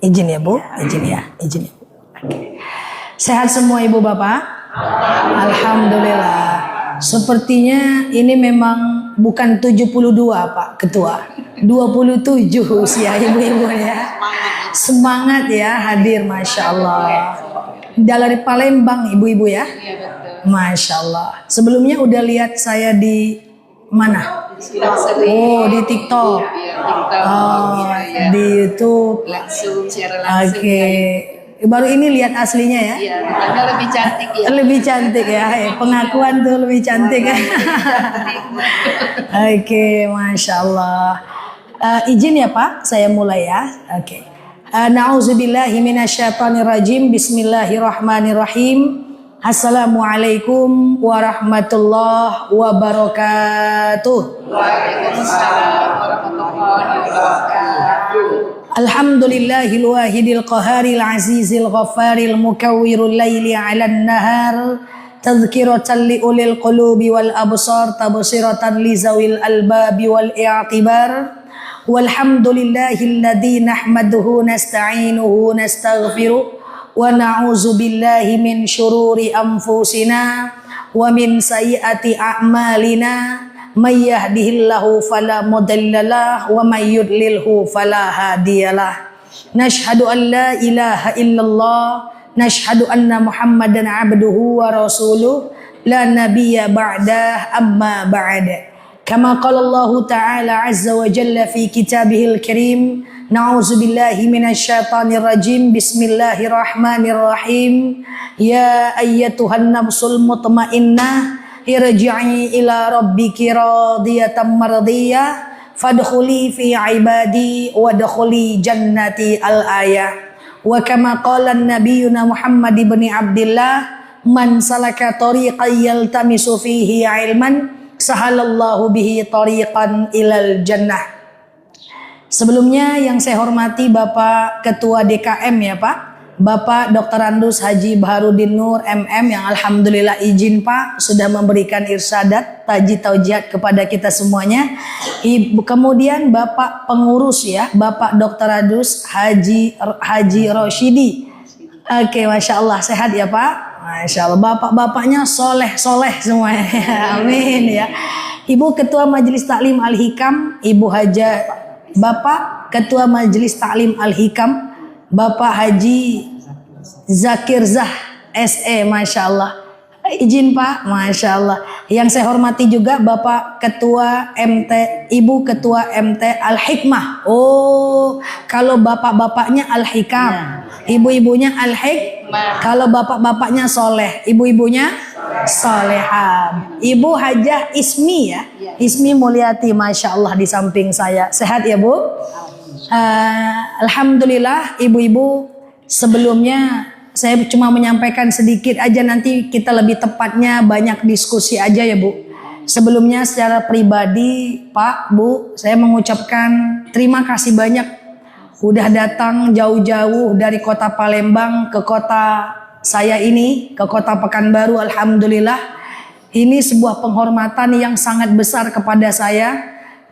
Izin ya Bu, izin ya Bu. Oke. Sehat semua Ibu Bapak? Alhamdulillah. Sepertinya ini memang bukan 72 Pak Ketua, 27 usia ibu-ibu ya. Semangat ya hadir, Masya Allah. Dari Palembang ibu-ibu ya? Masya Allah. Sebelumnya udah lihat saya di mana? Oh, di TikTok. Oh, di YouTube. Langsung secara langsung. Oke. Baru ini lihat aslinya ya? Iya, makanya lebih cantik ya. Lebih cantik ya. Pengakuan tuh lebih cantik ya. Oke, Masya Allah. Izin ya Pak, saya mulai ya. Oke. Na'udzubillahi minasyaitonirrajim. Bismillahirrahmanirrahim. Assalamualaikum warahmatullahi wabarakatuh. Waalaikumsalam warahmatullahi wabarakatuh. Alhamdulillahil wahidil qaharil azizil ghaffaril mukawwirul laili 'alan nahar tadhkiratan li ulil qulubi wal absar tabsiratan li zawil albabi wal i'tibar. Walhamdulillahilladzi nahmaduhu nasta'inuhu nastaghfiruh wa na'udzu billahi min syururi anfusina wa min sayyiati a'malina may yahdihillahu fala mudhillalah wa may yudlilhu fala hadiyalah. Nashhadu an la ilaha illallah nashhadu anna muhammadan abduhu wa rasuluh la nabiyya ba'dah amma ba'd. Kama qala Allah ta'ala azza wa jalla fi kitabihil karim. Na'udzu billahi minasyaitonir rajim. Bismillahirrahmanirrahim. Ya ayyatuhan nafsul mutmainnah irji'i ila rabbiki radiyatan mardiyah fadkhuli fi ibadi wadkhuli jannati al-ayah. Wa kama qala nabiyuna Muhammad ibn Abdullah man salaka tariqan yaltamisu fihi ilman sahalallahu bihi tariqan ilal jannah. Sebelumnya yang saya hormati Bapak Ketua DKM ya Pak, Bapak Dr. Andus Haji Baharudin Nur MM yang alhamdulillah izin Pak sudah memberikan irsyadat taji taujihat kepada kita semuanya. Kemudian Bapak pengurus ya, Bapak Dr. Andus Haji Roshidi. Oke, Masya Allah sehat ya Pak. Masya Allah, bapak-bapaknya soleh semuanya. Amin ya. Ibu Ketua Majelis Taklim Al-Hikam, Ibu Haja. Bapak Ketua Majelis Taklim Al-Hikam, Bapak Haji Zakir Zah SE, Masya Allah. Izin Pak, Masya Allah. Yang saya hormati juga Bapak Ketua MT, Ibu Ketua MT Al-Hikmah. Oh, kalau bapak-bapaknya Al-Hikam, ibu-ibunya Al-Hikmah. Kalau bapak-bapaknya soleh, ibu-ibunya solehah. Ibu Hajah Ismi ya, Ismi Mulyati, Masya Allah di samping saya. Sehat ya Bu? Alhamdulillah ibu-ibu. Sebelumnya saya cuma menyampaikan sedikit aja, nanti kita lebih tepatnya banyak diskusi aja ya Bu. Sebelumnya secara pribadi Pak, Bu, saya mengucapkan terima kasih banyak udah datang jauh-jauh dari kota Palembang ke kota saya ini, ke kota Pekanbaru. Alhamdulillah ini sebuah penghormatan yang sangat besar kepada saya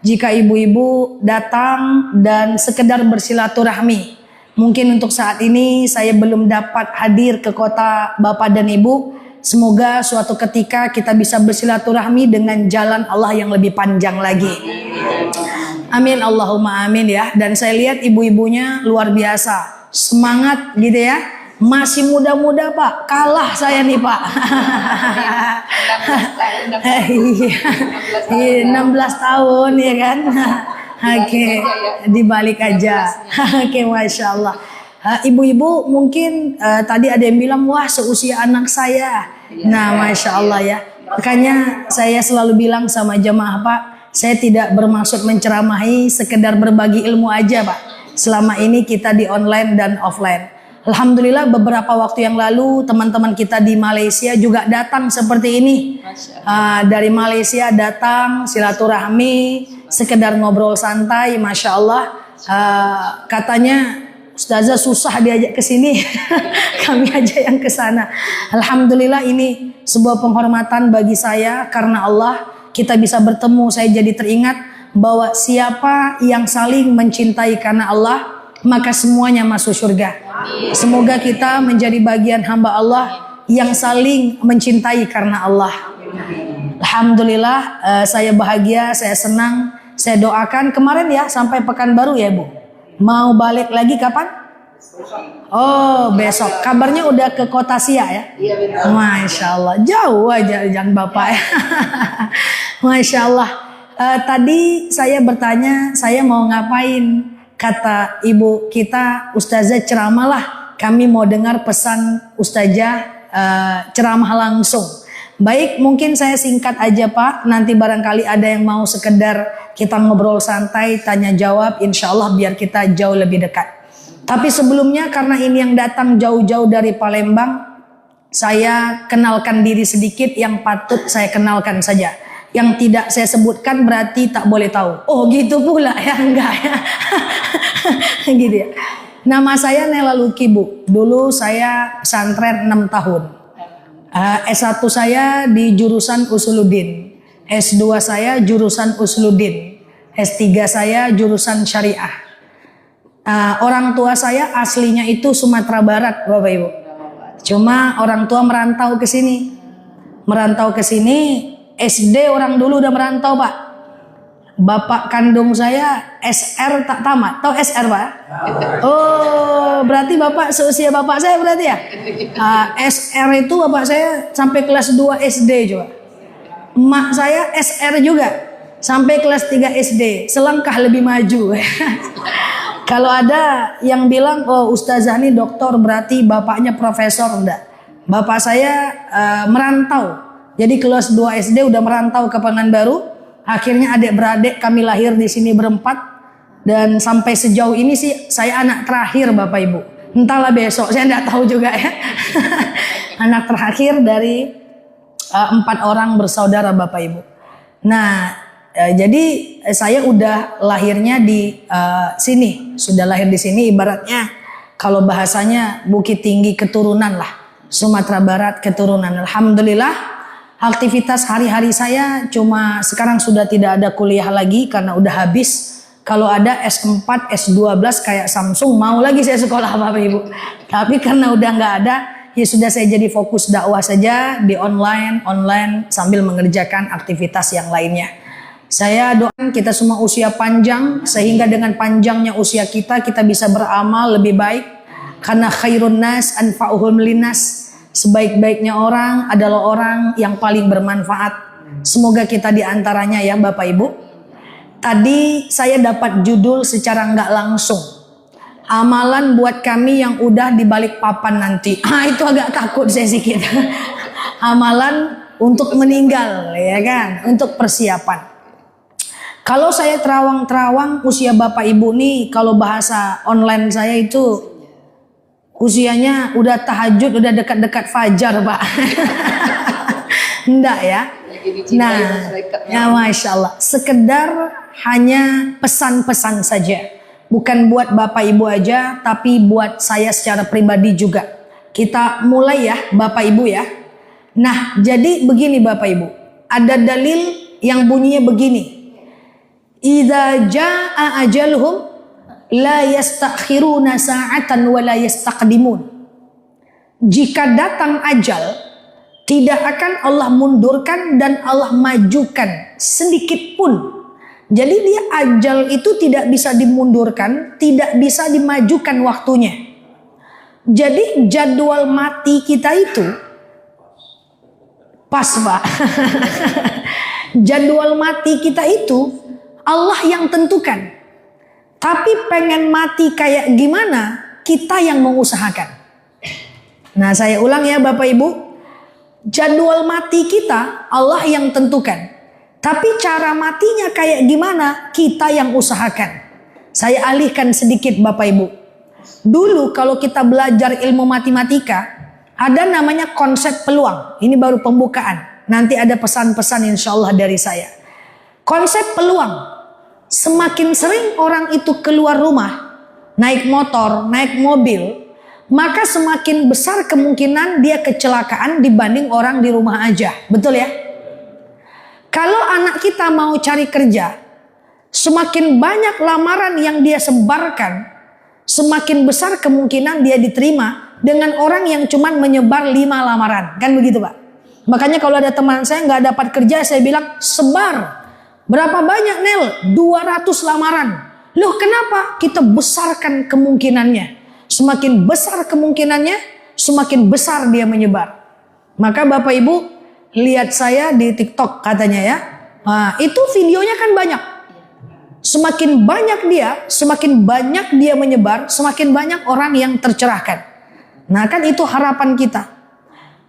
jika ibu-ibu datang dan sekedar bersilaturahmi. Mungkin untuk saat ini saya belum dapat hadir ke kota Bapak dan Ibu. Semoga suatu ketika kita bisa bersilaturahmi dengan jalan Allah yang lebih panjang lagi. Amin Allahumma amin ya. Dan saya lihat ibu-ibunya luar biasa, semangat gitu ya. Masih muda-muda Pak, kalah saya nih Pak. 16 tahun ya kan. Oke, dibalik aja. Oke, Masya Allah. Ibu-ibu mungkin tadi ada yang bilang, wah seusia anak saya. Nah, Masya Allah ya. Makanya saya selalu bilang sama jemaah Pak, saya tidak bermaksud menceramahi, sekedar berbagi ilmu aja Pak. Selama ini kita di online dan offline. Alhamdulillah beberapa waktu yang lalu teman-teman kita di Malaysia juga datang seperti ini. Dari Malaysia datang silaturahmi, sekedar ngobrol santai, Masya Allah. Katanya Ustazah susah diajak ke sini, kami aja yang ke sana. Alhamdulillah ini sebuah penghormatan bagi saya karena Allah kita bisa bertemu. Saya jadi teringat bahwa siapa yang saling mencintai karena Allah, maka semuanya masuk surga. Semoga kita menjadi bagian hamba Allah yang saling mencintai karena Allah. Alhamdulillah, saya bahagia, saya senang, saya doakan kemarin ya sampai Pekanbaru ya Bu. Mau balik lagi kapan? Oh besok. Kabarnya udah ke Kota Siak ya? Iya benar. Masya Allah, jauh aja jangan Bapak ya. Masya Allah. Tadi saya bertanya, saya mau ngapain? Kata ibu kita, Ustazah ceramalah. Kami mau dengar pesan Ustazah ceramah langsung. Baik, mungkin saya singkat aja Pak. Nanti barangkali ada yang mau sekedar kita ngobrol santai, tanya jawab. Insya Allah biar kita jauh lebih dekat. Tapi sebelumnya karena ini yang datang jauh-jauh dari Palembang, saya kenalkan diri sedikit yang patut saya kenalkan saja. Yang tidak saya sebutkan berarti tak boleh tahu. Oh gitu pula ya, enggak ya. Gitu ya. Nama saya Nela Luki Bu. Dulu saya pesantren 6 tahun. S1 saya di jurusan Usuluddin. S2 saya jurusan Usuluddin. S3 saya jurusan Syariah. Orang tua saya aslinya itu Sumatera Barat Bapak Ibu. Cuma orang tua merantau ke sini. Merantau ke sini, SD orang dulu udah merantau Pak. Bapak kandung saya SR tak tamat. Tahu SR Pak? Oh berarti Bapak seusia Bapak saya berarti ya? SR itu Bapak saya sampai kelas 2 SD juga. Emak saya SR juga sampai kelas 3 SD. Selangkah lebih maju. Kalau ada yang bilang, oh Ustazah ini doktor berarti bapaknya profesor, enggak. Bapak saya merantau. Jadi kelas 2 SD udah merantau ke Pekanbaru. Akhirnya adik-beradik kami lahir di sini berempat. Dan sampai sejauh ini sih saya anak terakhir Bapak Ibu. Entahlah besok, saya enggak tahu juga ya. Anak terakhir dari 4 orang bersaudara Bapak Ibu. Nah, jadi saya udah lahirnya di sini. Sudah lahir di sini ibaratnya kalau bahasanya Bukit Tinggi keturunan lah. Sumatera Barat keturunan. Alhamdulillah. Aktivitas hari-hari saya cuma sekarang sudah tidak ada kuliah lagi karena udah habis. Kalau ada S4, S12 kayak Samsung mau lagi saya sekolah Bapak Ibu. Tapi karena udah nggak ada, ya sudah saya jadi fokus dakwah saja di online sambil mengerjakan aktivitas yang lainnya. Saya doakan kita semua usia panjang sehingga dengan panjangnya usia kita bisa beramal lebih baik. Karena khairun nas anfa'uhum linnas. Sebaik-baiknya orang adalah orang yang paling bermanfaat. Semoga kita diantaranya ya Bapak Ibu. Tadi saya dapat judul secara nggak langsung. Amalan buat kami yang udah di balik papan nanti. Itu agak takut saya sedikit. Amalan untuk meninggal ya kan. Untuk persiapan. Kalau saya terawang-terawang usia Bapak Ibu nih. Kalau bahasa online saya itu usianya udah tahajud, udah dekat-dekat fajar Pak. Enggak ya. Nah, ya Masya Allah. Sekedar hanya pesan-pesan saja. Bukan buat Bapak Ibu aja, tapi buat saya secara pribadi juga. Kita mulai ya Bapak Ibu ya. Nah, jadi begini Bapak Ibu. Ada dalil yang bunyinya begini. Idza jaa ajaluhum la yastakhiruna sa'atan wa la yastaqdimun. Jika datang ajal, tidak akan Allah mundurkan dan Allah majukan sedikit pun. Jadi dia ajal itu tidak bisa dimundurkan, tidak bisa dimajukan waktunya. Jadi jadwal mati kita itu pas Pak. Jadwal mati kita itu Allah yang tentukan. Tapi pengen mati kayak gimana, kita yang mengusahakan. Nah saya ulang ya Bapak Ibu. Jadwal mati kita Allah yang tentukan. Tapi cara matinya kayak gimana, kita yang usahakan. Saya alihkan sedikit Bapak Ibu. Dulu kalau kita belajar ilmu matematika, ada namanya konsep peluang. Ini baru pembukaan. Nanti ada pesan-pesan insya Allah dari saya. Konsep peluang. Semakin sering orang itu keluar rumah, naik motor, naik mobil, maka semakin besar kemungkinan dia kecelakaan dibanding orang di rumah aja. Betul ya? Kalau anak kita mau cari kerja, semakin banyak lamaran yang dia sebarkan, semakin besar kemungkinan dia diterima dengan orang yang cuman menyebar 5 lamaran. Kan begitu Pak? Makanya kalau ada teman saya nggak dapat kerja, saya bilang sebar. Berapa banyak Nel? 200 lamaran. Loh kenapa? Kita besarkan kemungkinannya. Semakin besar kemungkinannya, semakin besar dia menyebar. Maka Bapak Ibu lihat saya di TikTok katanya ya. Nah, itu videonya kan banyak. Semakin banyak dia, semakin banyak dia menyebar, semakin banyak orang yang tercerahkan. Nah kan itu harapan kita.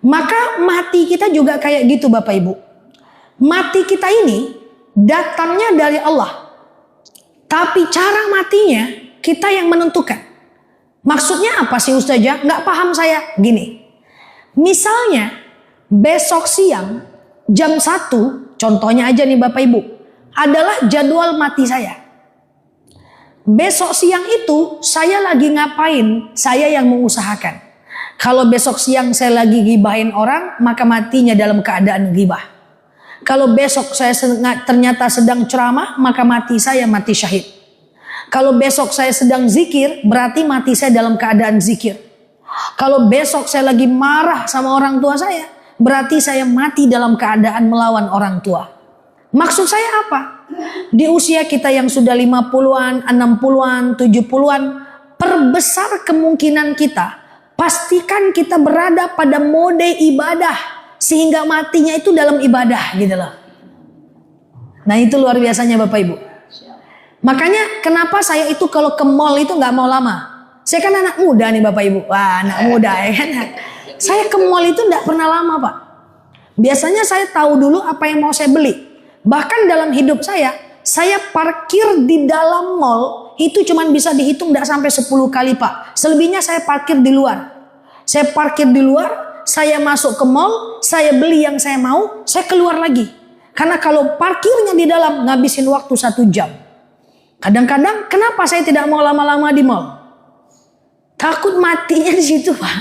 Maka mati kita juga kayak gitu Bapak Ibu. Mati kita ini datangnya dari Allah. Tapi cara matinya kita yang menentukan. Maksudnya apa sih Ustazah? Nggak paham saya. Gini. Misalnya besok siang jam 1, contohnya aja nih Bapak Ibu, adalah jadwal mati saya. Besok siang itu saya lagi ngapain? Saya yang mengusahakan. Kalau besok siang saya lagi gibahin orang, maka matinya dalam keadaan gibah. Kalau besok saya ternyata sedang ceramah, maka mati saya mati syahid. Kalau besok saya sedang zikir, berarti mati saya dalam keadaan zikir. Kalau besok saya lagi marah sama orang tua saya, berarti saya mati dalam keadaan melawan orang tua. Maksud saya apa? Di usia kita yang sudah 50-an, 60-an, 70-an, perbesar kemungkinan kita. Pastikan kita berada pada mode ibadah. Sehingga matinya itu dalam ibadah gitu loh. Nah itu luar biasanya Bapak Ibu. Makanya kenapa saya itu kalau ke mall itu gak mau lama. Saya kan anak muda nih Bapak Ibu. Wah anak muda ya kan. Saya ke mall itu gak pernah lama Pak. Biasanya saya tahu dulu apa yang mau saya beli. Bahkan dalam hidup saya parkir di dalam mall itu cuma bisa dihitung gak sampai 10 kali Pak. Selebihnya saya parkir di luar. Saya parkir di luar. Saya masuk ke mall, saya beli yang saya mau, saya keluar lagi. Karena kalau parkirnya di dalam ngabisin waktu 1 jam. Kadang-kadang kenapa saya tidak mau lama-lama di mall? Takut matinya di situ Pak.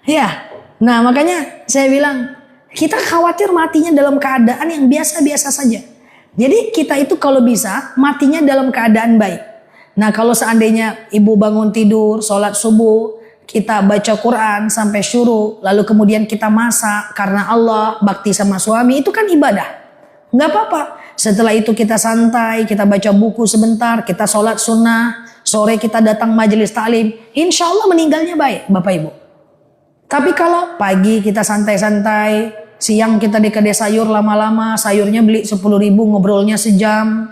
Ya, nah makanya saya bilang kita khawatir matinya dalam keadaan yang biasa-biasa saja. Jadi kita itu kalau bisa matinya dalam keadaan baik. Nah kalau seandainya ibu bangun tidur, sholat subuh, kita baca Quran sampai syuruk, lalu kemudian kita masak karena Allah, bakti sama suami, itu kan ibadah. Nggak apa-apa. Setelah itu kita santai, kita baca buku sebentar, kita sholat sunnah, sore kita datang majelis taklim, insya Allah meninggalnya baik Bapak Ibu. Tapi kalau pagi kita santai-santai, siang kita di kedai sayur lama-lama, sayurnya beli 10.000, ngobrolnya sejam,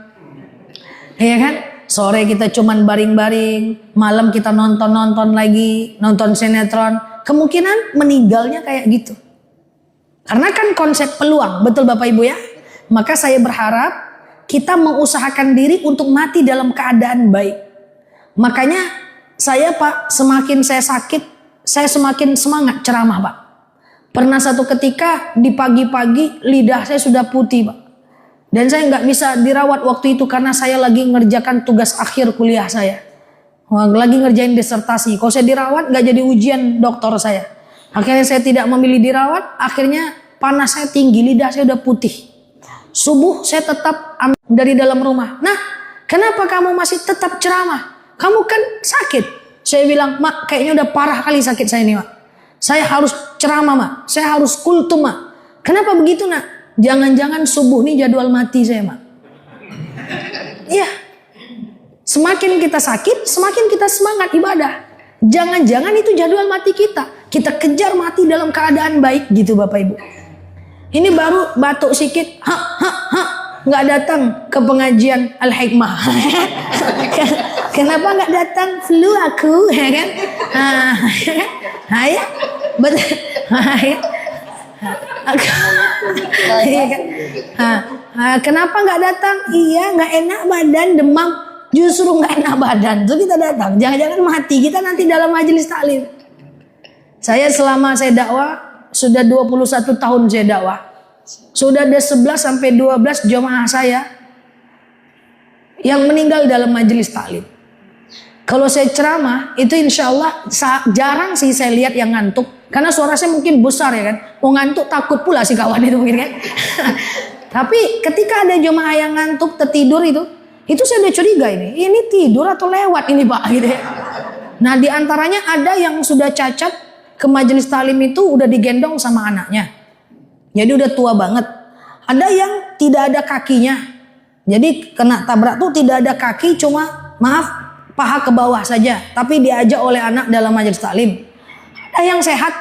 iya kan? Sore kita cuman baring-baring, malam kita nonton-nonton lagi, nonton sinetron. Kemungkinan meninggalnya kayak gitu. Karena kan konsep peluang, betul Bapak Ibu ya? Maka saya berharap kita mengusahakan diri untuk mati dalam keadaan baik. Makanya saya Pak, semakin saya sakit, saya semakin semangat ceramah Pak. Pernah satu ketika di pagi-pagi lidah saya sudah putih Pak. Dan saya nggak bisa dirawat waktu itu karena saya lagi ngerjakan tugas akhir kuliah saya. Lagi ngerjain disertasi. Kalau saya dirawat nggak jadi ujian doktor saya. Akhirnya saya tidak memilih dirawat. Akhirnya panas saya tinggi, lidah saya udah putih. Subuh saya tetap dari dalam rumah. Nah, kenapa kamu masih tetap ceramah? Kamu kan sakit. Saya bilang, Mak, kayaknya udah parah kali sakit saya ini, Mak. Saya harus ceramah, Mak. Saya harus kultum, Mak. Kenapa begitu, Nak? Jangan-jangan subuh nih jadwal mati saya, Mak. Iya. Semakin kita sakit, semakin kita semangat ibadah. Jangan-jangan itu jadwal mati kita. Kita kejar mati dalam keadaan baik gitu Bapak Ibu. Ini baru batuk sikit, nggak datang ke pengajian Al-Hikmah. Kenapa nggak datang? Flu aku, ya kan? Ya, betul. Kenapa nggak datang? Iya, nggak enak badan, demam. Justru nggak enak badan, terus kita datang. Jangan-jangan mati kita nanti dalam majelis taklim. Saya selama saya dakwah sudah 21 tahun saya dakwah. Sudah ada 11 sampai 12 jamaah saya yang meninggal dalam majelis taklim. Kalau saya ceramah itu insya Allah jarang sih saya lihat yang ngantuk. Karena suara saya mungkin besar ya kan. Mau ngantuk takut pula si kawan itu mungkin kan. Tapi ketika ada jemaah yang ngantuk tertidur itu, Itu saya udah curiga ini tidur atau lewat ini Pak gitu ya. Nah di antaranya ada yang sudah cacat ke majelis taklim itu udah digendong sama anaknya. Jadi udah tua banget. Ada yang tidak ada kakinya. Jadi kena tabrak tuh tidak ada kaki, cuma maaf paha ke bawah saja. Tapi diajak oleh anak dalam majelis taklim. Ada yang sehat.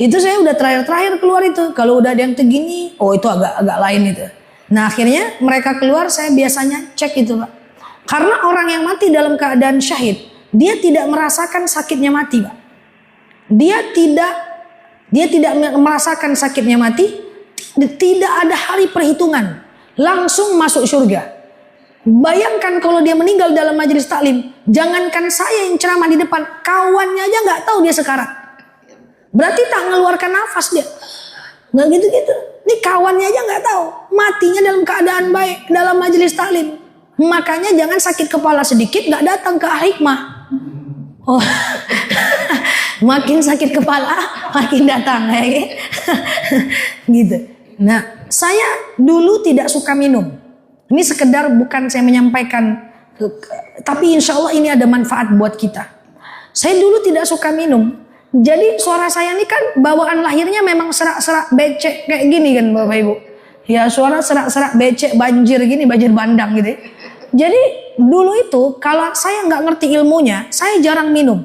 Itu saya udah terakhir keluar itu. Kalau udah ada yang tegini, oh itu agak lain itu. Nah akhirnya mereka keluar, saya biasanya cek itu Pak. Karena orang yang mati dalam keadaan syahid, dia tidak merasakan sakitnya mati Pak. Dia tidak merasakan sakitnya mati, tidak ada hari perhitungan, langsung masuk surga. Bayangkan kalau dia meninggal dalam majelis taklim, jangankan saya yang ceramah di depan, kawannya aja nggak tahu dia sekarat. Berarti tak mengeluarkan nafas dia, nggak gitu-gitu. Ini kawannya aja nggak tahu, matinya dalam keadaan baik dalam majelis taklim. Makanya jangan sakit kepala sedikit nggak datang ke hikmah. Oh, makin sakit kepala makin datang ya, gitu. Nah, saya dulu tidak suka minum. Ini sekedar bukan saya menyampaikan, tapi insya Allah ini ada manfaat buat kita. Saya dulu tidak suka minum. Jadi suara saya ini kan bawaan lahirnya memang serak-serak becek kayak gini kan Bapak Ibu. Ya suara serak-serak becek banjir gini, banjir bandang gitu. Jadi dulu itu kalau saya nggak ngerti ilmunya, saya jarang minum.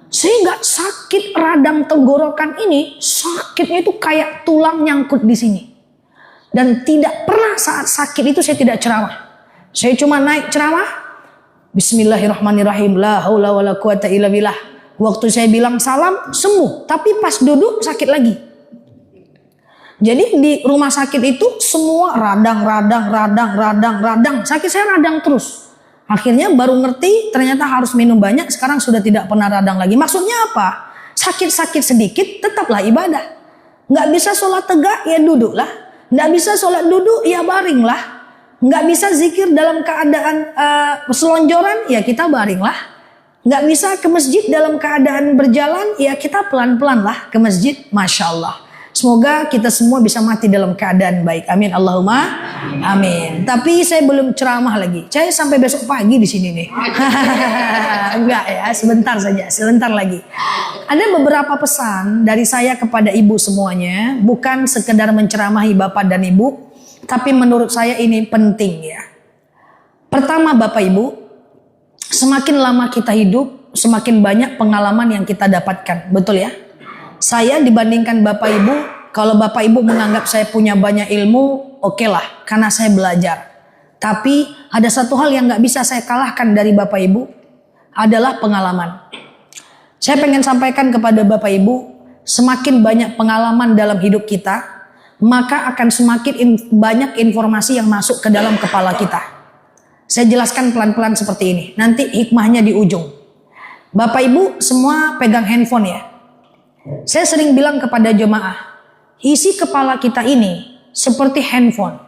Sehingga sakit radang tenggorokan ini, sakitnya itu kayak tulang nyangkut di sini. Dan tidak pernah saat sakit itu saya tidak ceramah. Saya cuma naik ceramah, Bismillahirrahmanirrahim, la haula wala quwata illa billah. Waktu saya bilang salam sembuh, tapi pas duduk sakit lagi. Jadi di rumah sakit itu semua radang, sakit saya radang terus. Akhirnya baru ngerti ternyata harus minum banyak, sekarang sudah tidak pernah radang lagi. Maksudnya apa? Sakit-sakit sedikit tetaplah ibadah. Nggak bisa sholat tegak ya duduklah. Nggak bisa sholat duduk ya baringlah. Nggak bisa zikir dalam keadaan selonjoran ya kita baringlah. Nggak bisa ke masjid dalam keadaan berjalan, ya kita pelan-pelan lah ke masjid. Masya Allah. Semoga kita semua bisa mati dalam keadaan baik. Amin. Allahumma amin. Tapi saya belum ceramah lagi. Saya sampai besok pagi di sini nih. Enggak ya, sebentar saja, sebentar lagi. Ada beberapa pesan dari saya kepada ibu semuanya. Bukan sekedar menceramahi bapak dan ibu, tapi menurut saya ini penting ya. Pertama Bapak Ibu, semakin lama kita hidup, semakin banyak pengalaman yang kita dapatkan. Betul ya? Saya dibandingkan Bapak Ibu, kalau Bapak Ibu menganggap saya punya banyak ilmu, oke lah, karena saya belajar. Tapi ada satu hal yang gak bisa saya kalahkan dari Bapak Ibu, adalah pengalaman. Saya pengen sampaikan kepada Bapak Ibu, semakin banyak pengalaman dalam hidup kita, maka akan semakin banyak informasi yang masuk ke dalam kepala kita. Saya jelaskan pelan-pelan seperti ini. Nanti hikmahnya di ujung. Bapak Ibu semua pegang handphone ya. Saya sering bilang kepada jemaah, isi kepala kita ini seperti handphone.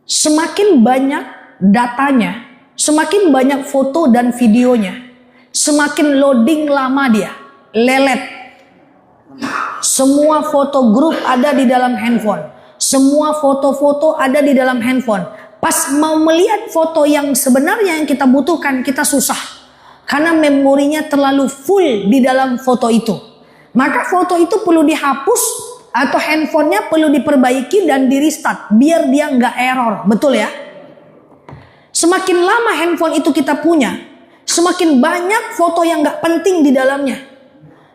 Semakin banyak datanya, semakin banyak foto dan videonya, semakin loading lama dia, lelet. Semua foto grup ada di dalam handphone. Semua foto-foto ada di dalam handphone. Pas mau melihat foto yang sebenarnya yang kita butuhkan, kita susah. Karena memorinya terlalu full di dalam foto itu. Maka foto itu perlu dihapus atau handphonenya perlu diperbaiki dan di restart. Biar dia nggak error. Betul ya? Semakin lama handphone itu kita punya, semakin banyak foto yang nggak penting di dalamnya.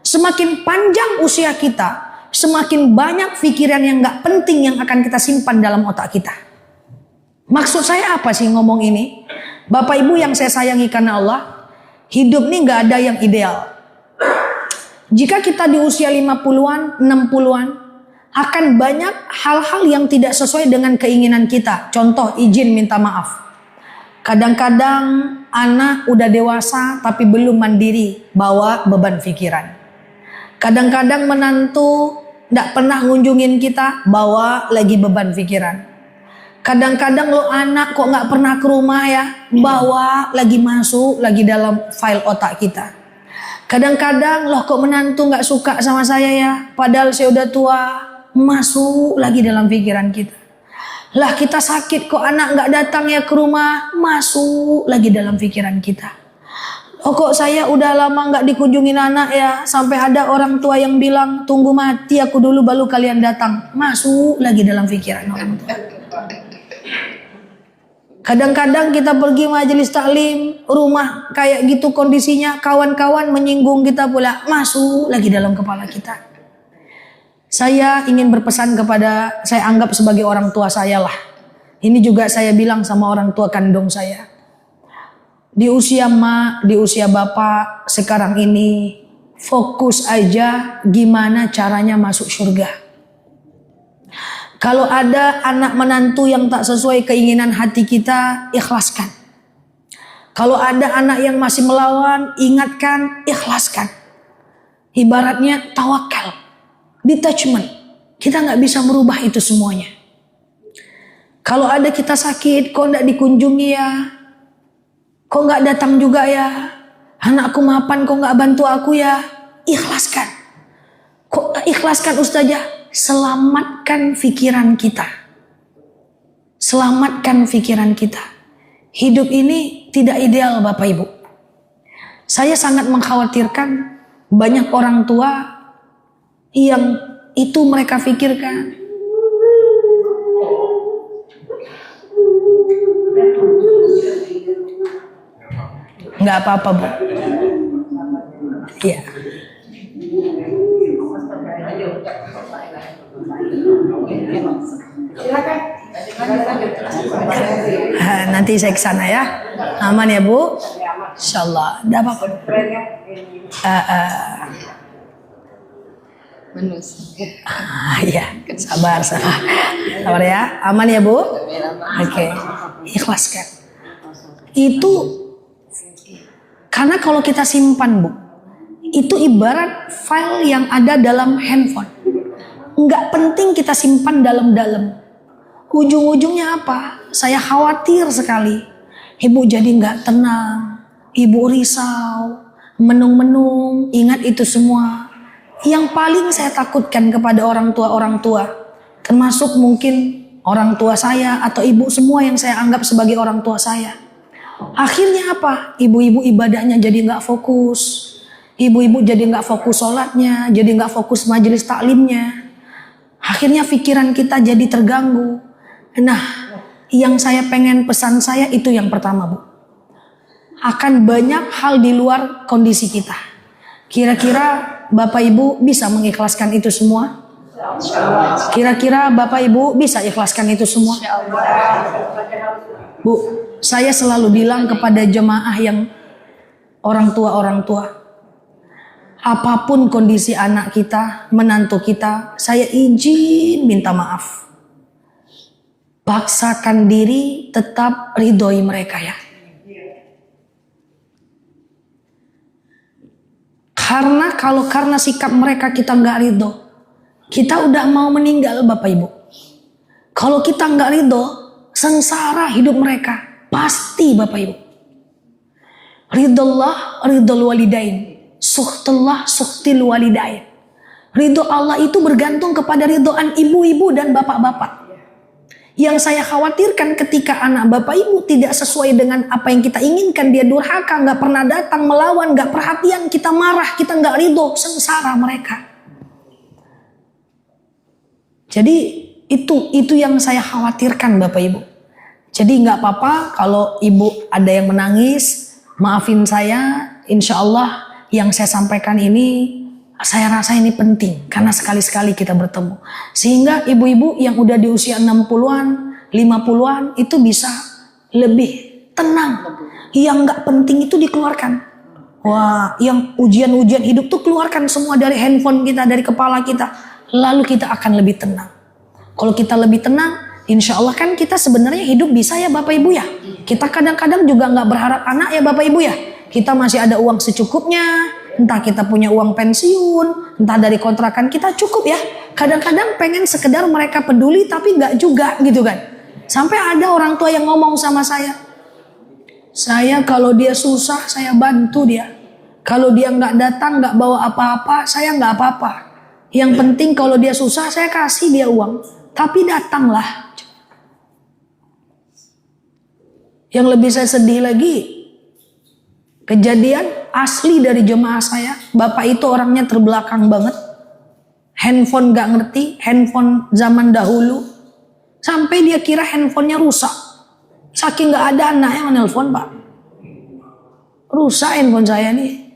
Semakin panjang usia kita, semakin banyak pikiran yang nggak penting yang akan kita simpan dalam otak kita. Maksud saya apa sih ngomong ini? Bapak Ibu yang saya sayangi karena Allah, hidup ini gak ada yang ideal. Jika kita di usia 50-an, 60-an, akan banyak hal-hal yang tidak sesuai dengan keinginan kita. Contoh, izin minta maaf. Kadang-kadang anak udah dewasa tapi belum mandiri, bawa beban pikiran. Kadang-kadang menantu gak pernah ngunjungin kita, bawa lagi beban pikiran. Kadang-kadang lo anak kok gak pernah ke rumah ya, bawa lagi masuk lagi dalam file otak kita. Kadang-kadang lo kok menantu gak suka sama saya ya, padahal saya udah tua, masuk lagi dalam pikiran kita. Lah kita sakit kok anak nggak datang ya ke rumah, masuk lagi dalam pikiran kita. Oh kok saya udah lama nggak dikunjungin anak ya, sampai ada orang tua yang bilang tunggu mati aku dulu baru kalian datang, masuk lagi dalam pikiran orang tua. Kadang-kadang kita pergi majelis taklim, rumah kayak gitu kondisinya, kawan-kawan menyinggung kita pula, masuk lagi dalam kepala kita. Saya ingin berpesan kepada, saya anggap sebagai orang tua saya lah. Ini juga saya bilang sama orang tua kandung saya. Di usia mak, di usia bapak sekarang ini, fokus aja gimana caranya masuk surga. Kalau ada anak menantu yang tak sesuai keinginan hati kita, ikhlaskan. Kalau ada anak yang masih melawan, ingatkan, ikhlaskan. Ibaratnya tawakal, detachment. Kita nggak bisa merubah itu semuanya. Kalau ada kita sakit, kok nggak dikunjungi ya? Kok nggak datang juga ya? Anakku mapan, kok nggak bantu aku ya? Ikhlaskan. Kok ikhlaskan ustazah? Selamatkan pikiran kita. Selamatkan pikiran kita. Hidup ini tidak ideal Bapak Ibu. Saya sangat mengkhawatirkan banyak orang tua yang itu mereka pikirkan. Nggak apa-apa Bu. Iya. Nanti saya ke sana ya. Aman ya Bu? Insyaallah. Enggak apa-apa. Iya, sabar ya. Aman ya Bu? Oke. Ikhlaskan. Itu karena kalau kita simpan Bu, itu ibarat file yang ada dalam handphone. Nggak penting kita simpan dalam-dalam. Ujung-ujungnya apa? Saya khawatir sekali. Ibu jadi nggak tenang. Ibu risau. Menung-menung. Ingat itu semua. Yang paling saya takutkan kepada orang tua. Termasuk mungkin orang tua saya atau ibu semua yang saya anggap sebagai orang tua saya. Akhirnya apa? Ibu-ibu ibadahnya jadi nggak fokus. Ibu-ibu jadi nggak fokus sholatnya. Jadi nggak fokus majelis taklimnya. Akhirnya pikiran kita jadi terganggu. Nah, yang saya pengen pesan saya itu yang pertama Bu. Akan banyak hal di luar kondisi kita. Kira-kira Bapak Ibu bisa mengikhlaskan itu semua? Kira-kira Bapak Ibu bisa ikhlaskan itu semua? Bu, saya selalu bilang kepada jemaah yang orang tua. Apapun kondisi anak kita, menantu kita, saya izin minta maaf. Paksakan diri tetap ridhoi mereka ya. Karena sikap mereka kita nggak ridho, kita udah mau meninggal Bapak Ibu. Kalau kita nggak ridho, sengsara hidup mereka pasti Bapak Ibu. Ridullah ridul walidain, suhtullah suhtil walidain. Ridho Allah itu bergantung kepada ridhoan ibu-ibu dan bapak-bapak. Yang saya khawatirkan ketika anak Bapak Ibu tidak sesuai dengan apa yang kita inginkan, dia durhaka, nggak pernah datang, melawan, nggak perhatian, kita marah, kita nggak ridho, sengsara mereka. Jadi itu yang saya khawatirkan Bapak Ibu. Jadi nggak apa-apa kalau ibu ada yang menangis, maafin saya. Insya Allah yang saya sampaikan ini saya rasa ini penting karena sekali-sekali kita bertemu. Sehingga ibu-ibu yang udah di usia 60-an, 50-an itu bisa lebih tenang. Yang nggak penting itu dikeluarkan. Wah, yang ujian-ujian hidup tuh keluarkan semua dari handphone kita, dari kepala kita. Lalu kita akan lebih tenang. Kalau kita lebih tenang, insya Allah kan kita sebenarnya hidup bisa ya Bapak Ibu ya. Kita kadang-kadang juga nggak berharap anak ya Bapak Ibu ya. Kita masih ada uang secukupnya. Entah kita punya uang pensiun, entah dari kontrakan kita cukup ya. Kadang-kadang pengen sekedar mereka peduli tapi nggak juga gitu kan. Sampai ada orang tua yang ngomong sama saya kalau dia susah saya bantu dia. Kalau dia nggak datang nggak bawa apa-apa, saya nggak apa-apa. Yang penting kalau dia susah saya kasih dia uang, tapi datanglah. Yang lebih saya sedih lagi, kejadian asli dari jemaah saya. Bapak itu orangnya terbelakang banget. Handphone gak ngerti, handphone zaman dahulu. Sampai dia kira handphonenya rusak. Saking gak ada anak yang menelpon, Pak. Rusak handphone saya nih.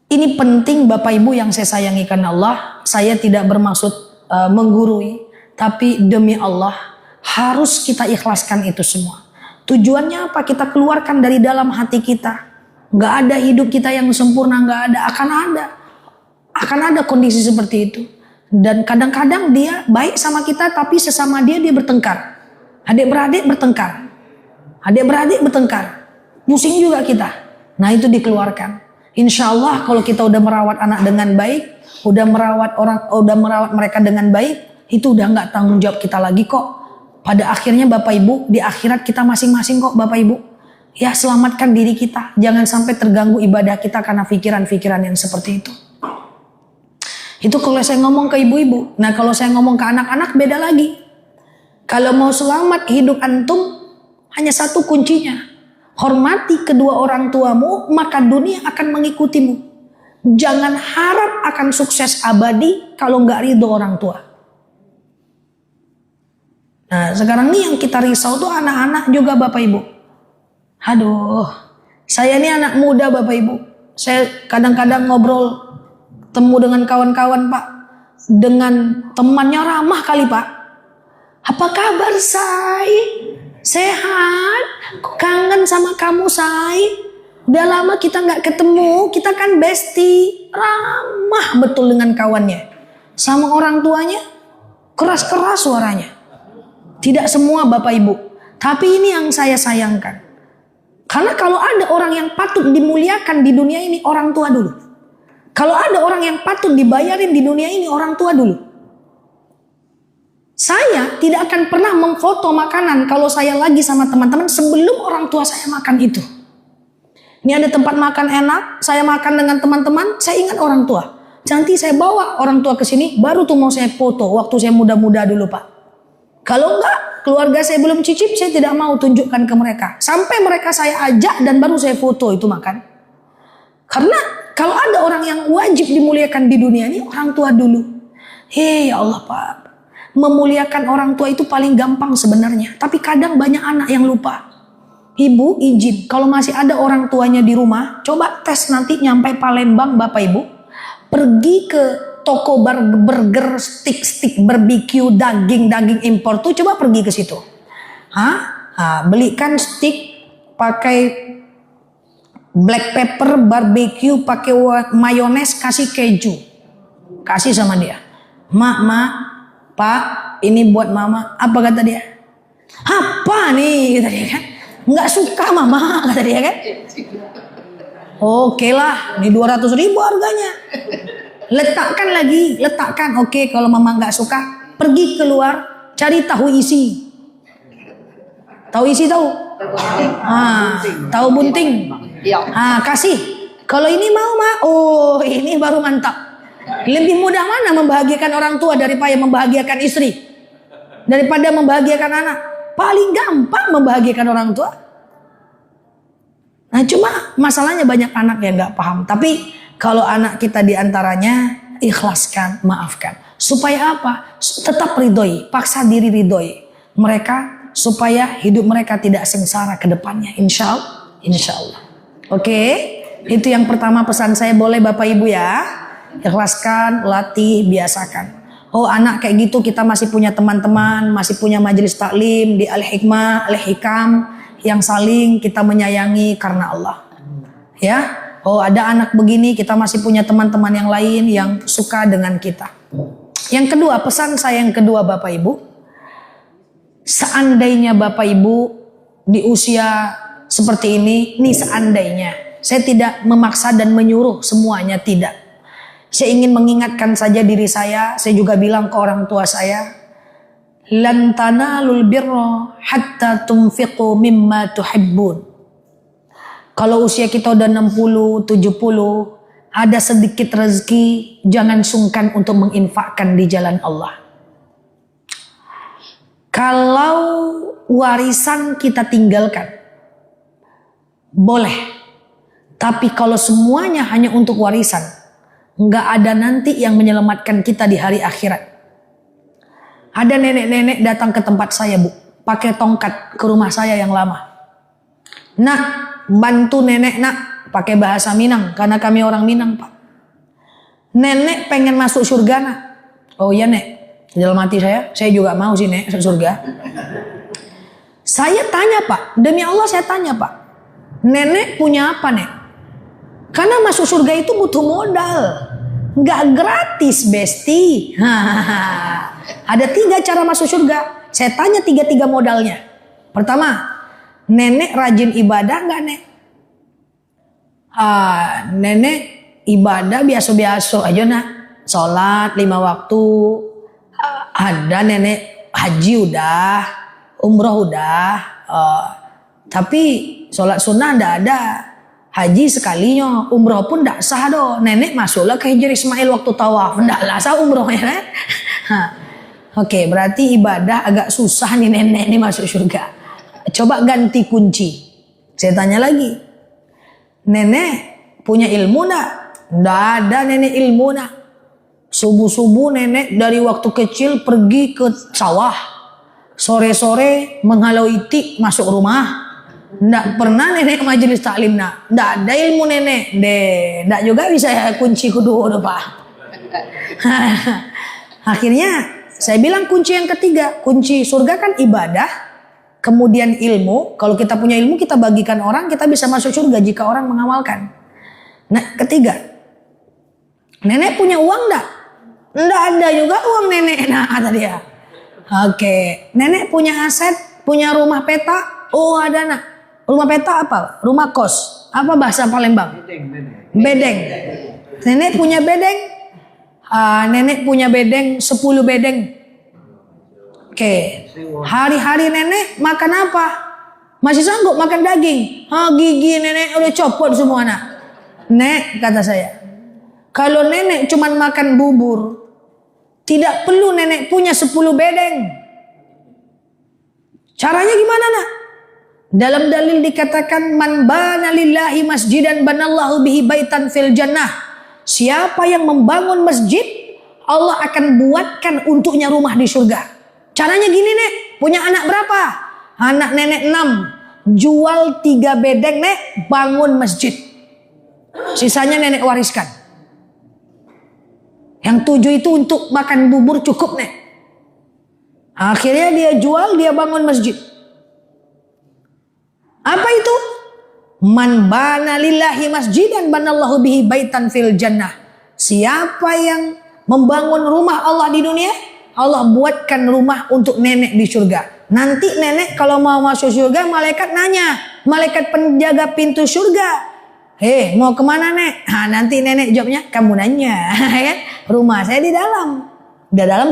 Ini penting Bapak Ibu yang saya sayangi karena Allah. Saya tidak bermaksud menggurui. Tapi demi Allah harus kita ikhlaskan itu semua. Tujuannya apa? Kita keluarkan dari dalam hati kita. Gak ada hidup kita yang sempurna, gak ada. Akan ada kondisi seperti itu. Dan kadang-kadang dia baik sama kita, tapi sesama dia bertengkar. Adik-beradik bertengkar. Pusing juga kita. Nah itu dikeluarkan. Insya Allah kalau kita udah merawat anak dengan baik, udah merawat mereka dengan baik, itu udah nggak tanggung jawab kita lagi kok. Pada akhirnya Bapak Ibu, di akhirat kita masing-masing kok Bapak Ibu. Ya selamatkan diri kita, jangan sampai terganggu ibadah kita karena pikiran-pikiran yang seperti itu. Itu kalau saya ngomong ke ibu-ibu. Nah kalau saya ngomong ke anak-anak beda lagi. Kalau mau selamat hidup antum, hanya satu kuncinya. Hormati kedua orang tuamu, maka dunia akan mengikutimu. Jangan harap akan sukses abadi kalau nggak ridho orang tua. Nah sekarang nih yang kita risau tuh anak-anak juga Bapak Ibu. Aduh, saya ini anak muda Bapak Ibu. Saya kadang-kadang ngobrol, temu dengan kawan-kawan Pak. Dengan temannya ramah kali Pak. Apa kabar Say? Sehat? Kangen sama kamu Say? Udah lama kita gak ketemu. Kita kan bestie. Ramah betul dengan kawannya. Sama orang tuanya keras-keras suaranya. Tidak semua Bapak Ibu. Tapi ini yang saya sayangkan. Karena kalau ada orang yang patut dimuliakan di dunia ini, orang tua dulu. Kalau ada orang yang patut dibayarin di dunia ini, orang tua dulu. Saya tidak akan pernah memfoto makanan kalau saya lagi sama teman-teman sebelum orang tua saya makan itu. Ini ada tempat makan enak, saya makan dengan teman-teman, saya ingat orang tua. Nanti saya bawa orang tua ke sini, baru tuh mau saya foto waktu saya muda-muda dulu Pak. Kalau enggak, keluarga saya belum cicip, saya tidak mau tunjukkan ke mereka. Sampai mereka saya ajak dan baru saya foto itu makan. Karena kalau ada orang yang wajib dimuliakan di dunia ini, orang tua dulu. Ya Allah Pak. Memuliakan orang tua itu paling gampang sebenarnya. Tapi kadang banyak anak yang lupa. Ibu izin, kalau masih ada orang tuanya di rumah, coba tes nanti nyampe Palembang Bapak Ibu. Pergi ke toko burger, stick barbecue, daging impor tuh, coba pergi ke situ. Belikan stick pakai black pepper, barbecue, pakai mayones, kasih keju. Kasih sama dia. Mak, Pak, ini buat mama. Apa kata dia? Apa nih? Kata dia kan. Nggak suka mama, kata dia kan. Oke lah, ini 200.000 harganya. Letakkan. Oke, kalau mama nggak suka, pergi keluar, cari tahu isi. Tahu isi tahu? Tahu bunting. Kasih. Kalau ini mau mak, oh ini baru mantap. Lebih mudah mana membahagiakan orang tua daripada membahagiakan istri? Daripada membahagiakan anak? Paling gampang membahagiakan orang tua. Nah cuma masalahnya banyak anak yang gak paham. Tapi kalau anak kita diantaranya, ikhlaskan, maafkan. Supaya apa? Tetap ridhoi, paksa diri ridhoi mereka supaya hidup mereka tidak sengsara ke depannya. Insya Allah. Oke, itu yang pertama pesan saya, boleh Bapak Ibu ya. Ikhlaskan, latih, biasakan. Oh anak kayak gitu kita masih punya teman-teman, masih punya majelis taklim di Al-Hikmah, Al-Hikam yang saling kita menyayangi karena Allah. Ya, oh ada anak begini kita masih punya teman-teman yang lain yang suka dengan kita. Yang kedua, pesan saya yang kedua Bapak Ibu, seandainya Bapak Ibu di usia seperti ini seandainya, saya tidak memaksa dan menyuruh semuanya, tidak. Saya ingin mengingatkan saja diri saya juga bilang ke orang tua saya, lan tanalul birra hatta tunfiqu mimma tuhibbun. Kalau usia kita udah 60, 70, ada sedikit rezeki, jangan sungkan untuk menginfakkan di jalan Allah. Kalau warisan kita tinggalkan, boleh. Tapi kalau semuanya hanya untuk warisan, nggak ada nanti yang menyelamatkan kita di hari akhirat. Ada nenek-nenek datang ke tempat saya, Bu, pakai tongkat ke rumah saya yang lama. Nak, bantu nenek nak, pakai bahasa Minang, karena kami orang Minang, Pak. Nenek pengen masuk surga nak. Oh iya nek, dalam hati saya juga mau sih nek surga. Saya tanya Pak, demi Allah saya tanya Pak, nenek punya apa nek? Karena masuk surga itu butuh modal, nggak gratis besti. Ada 3 cara masuk surga. Saya tanya 3 modalnya. Pertama, nenek rajin ibadah nggak nek? Nenek ibadah biasa-biasa aja nak, sholat 5 waktu. Ada nenek haji udah, umroh udah, tapi sholat sunnah ndak ada. Haji sekalinya, umroh pun ndak sah doh. Nenek masuklah ke Hijr Ismail waktu tawaf, ndak lah sah umrohnya kan? Oke, berarti ibadah agak susah nih nenek nih masuk surga. Coba ganti kunci. Saya tanya lagi, nenek punya ilmu ndak? Ndak ada nenek ilmu nak. Subuh-subuh nenek dari waktu kecil pergi ke sawah. Sore-sore menghalau itik masuk rumah. Ndak pernah nenek majelis taklim nak. Ndak ada ilmu nenek. Ndak juga bisa kunci kedua Pak. Akhirnya saya bilang kunci yang ketiga. Kunci surga kan ibadah. Kemudian ilmu. Kalau kita punya ilmu kita bagikan orang. Kita bisa masuk surga jika orang mengamalkan. Nah ketiga. Nenek punya uang ndak? Ndak ada juga uang nenek. Nah kata dia. Oke. Nenek punya aset. Punya rumah peta. Oh ada nak. Rumah peta apa? Rumah kos. Apa bahasa Palembang? Bedeng. Nenek punya bedeng. Nenek punya bedeng 10 bedeng. Oke. Hari-hari nenek makan apa? Masih sanggup makan daging? Gigi nenek udah copot semua nak. Nek kata saya, kalau nenek cuman makan bubur, tidak perlu nenek punya 10 bedeng. Caranya gimana nak? Dalam dalil dikatakan man bana lillahi masjidan banallahu bihi baitan fil jannah. Siapa yang membangun masjid, Allah akan buatkan untuknya rumah di surga. Caranya gini nek, punya anak berapa? Anak nenek 6. Jual 3 bedeng nek, bangun masjid. Sisanya nenek wariskan. Yang 7 itu untuk makan bubur cukup nek. Akhirnya dia jual, dia bangun masjid. Apa itu? Man bana lillahi masjidan banallahu bihi baitan fil jannah. Siapa yang membangun rumah Allah di dunia, Allah buatkan rumah untuk nenek di surga. Nanti nenek kalau mau masuk surga, malaikat nanya, malaikat penjaga pintu surga, mau kemana nek? Nanti nenek jawabnya, kamu nanya. Rumah saya di dalam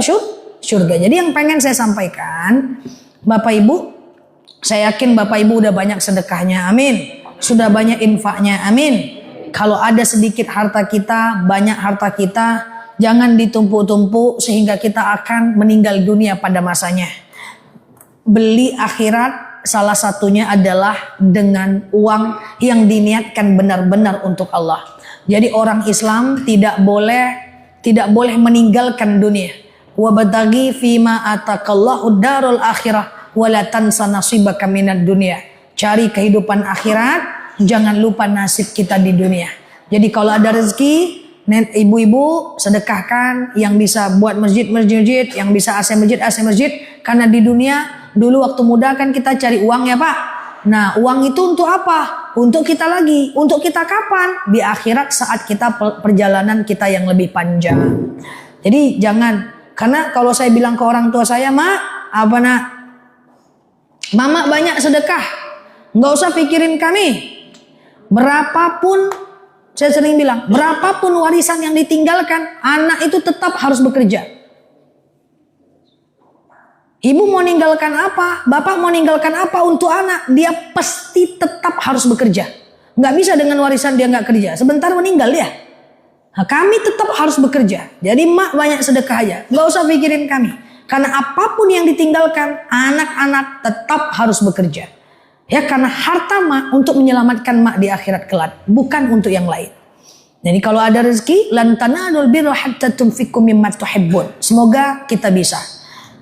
surga. Jadi yang pengen saya sampaikan, Bapak Ibu, saya yakin Bapak Ibu udah banyak sedekahnya, amin. Sudah banyak infaknya, amin. Kalau ada sedikit harta kita, banyak harta kita, jangan ditumpuk-tumpuk sehingga kita akan meninggal dunia pada masanya. Beli akhirat salah satunya adalah dengan uang yang diniatkan benar-benar untuk Allah. Jadi orang Islam tidak boleh meninggalkan dunia. Wabtaghi fima atakallahu darul akhirah wala tansa nasibaka minad dunya. Cari kehidupan akhirat, jangan lupa nasib kita di dunia. Jadi kalau ada rezeki, ibu-ibu sedekahkan, yang bisa buat masjid, yang bisa AC masjid. Karena di dunia dulu waktu muda kan kita cari uang ya Pak. Nah uang itu untuk apa? Untuk kita lagi. Untuk kita kapan? Di akhirat saat kita perjalanan kita yang lebih panjang. Jadi jangan. Karena kalau saya bilang ke orang tua saya, Mak, apa nak? Mama banyak sedekah, nggak usah pikirin kami. Berapapun, saya sering bilang, berapapun warisan yang ditinggalkan, anak itu tetap harus bekerja. Ibu mau ninggalkan apa? Bapak mau ninggalkan apa untuk anak? Dia pasti tetap harus bekerja. Nggak bisa dengan warisan dia nggak kerja. Sebentar meninggal dia. Nah, kami tetap harus bekerja. Jadi mak banyak sedekah aja. Nggak usah pikirin kami. Karena apapun yang ditinggalkan, anak-anak tetap harus bekerja. Ya, karena harta mak untuk menyelamatkan mak di akhirat kelak, bukan untuk yang lain. Jadi kalau ada rezeki, lan tanalul birra hatta tunfiqu mimma tuhibbun. Semoga kita bisa.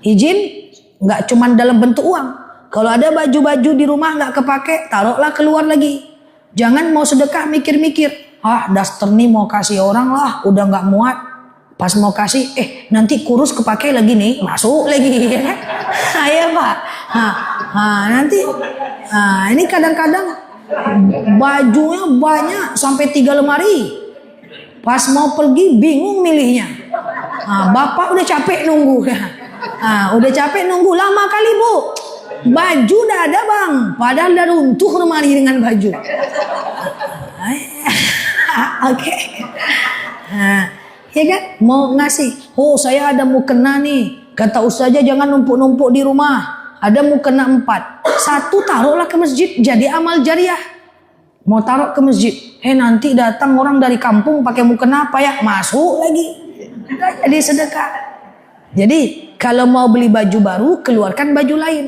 Izin nggak cuma dalam bentuk uang. Kalau ada baju-baju di rumah nggak kepake, taruhlah keluar lagi. Jangan mau sedekah mikir-mikir. Daster nih mau kasih orang lah, udah nggak muat. Pas mau kasih, nanti kurus kepake lagi nih, masuk lagi. Ya Pak. Nanti, ini kadang-kadang bajunya banyak sampai 3 lemari. Pas mau pergi bingung milihnya. Bapak udah capek nunggu. Udah capek nunggu lama kali Bu. Baju udah ada Bang, padahal udah runtuh lemari dengan baju. Oke. Ya kan, mau ngasih. Saya ada mukena nih. Kata ustazah jangan numpuk-numpuk di rumah. Ada mukena 4. 1 taruhlah ke masjid, jadi amal jariah. Mau taruh ke masjid. Nanti datang orang dari kampung pakai mukena apa ya? Masuk lagi. Jadi sedekah. Jadi kalau mau beli baju baru, keluarkan baju lain.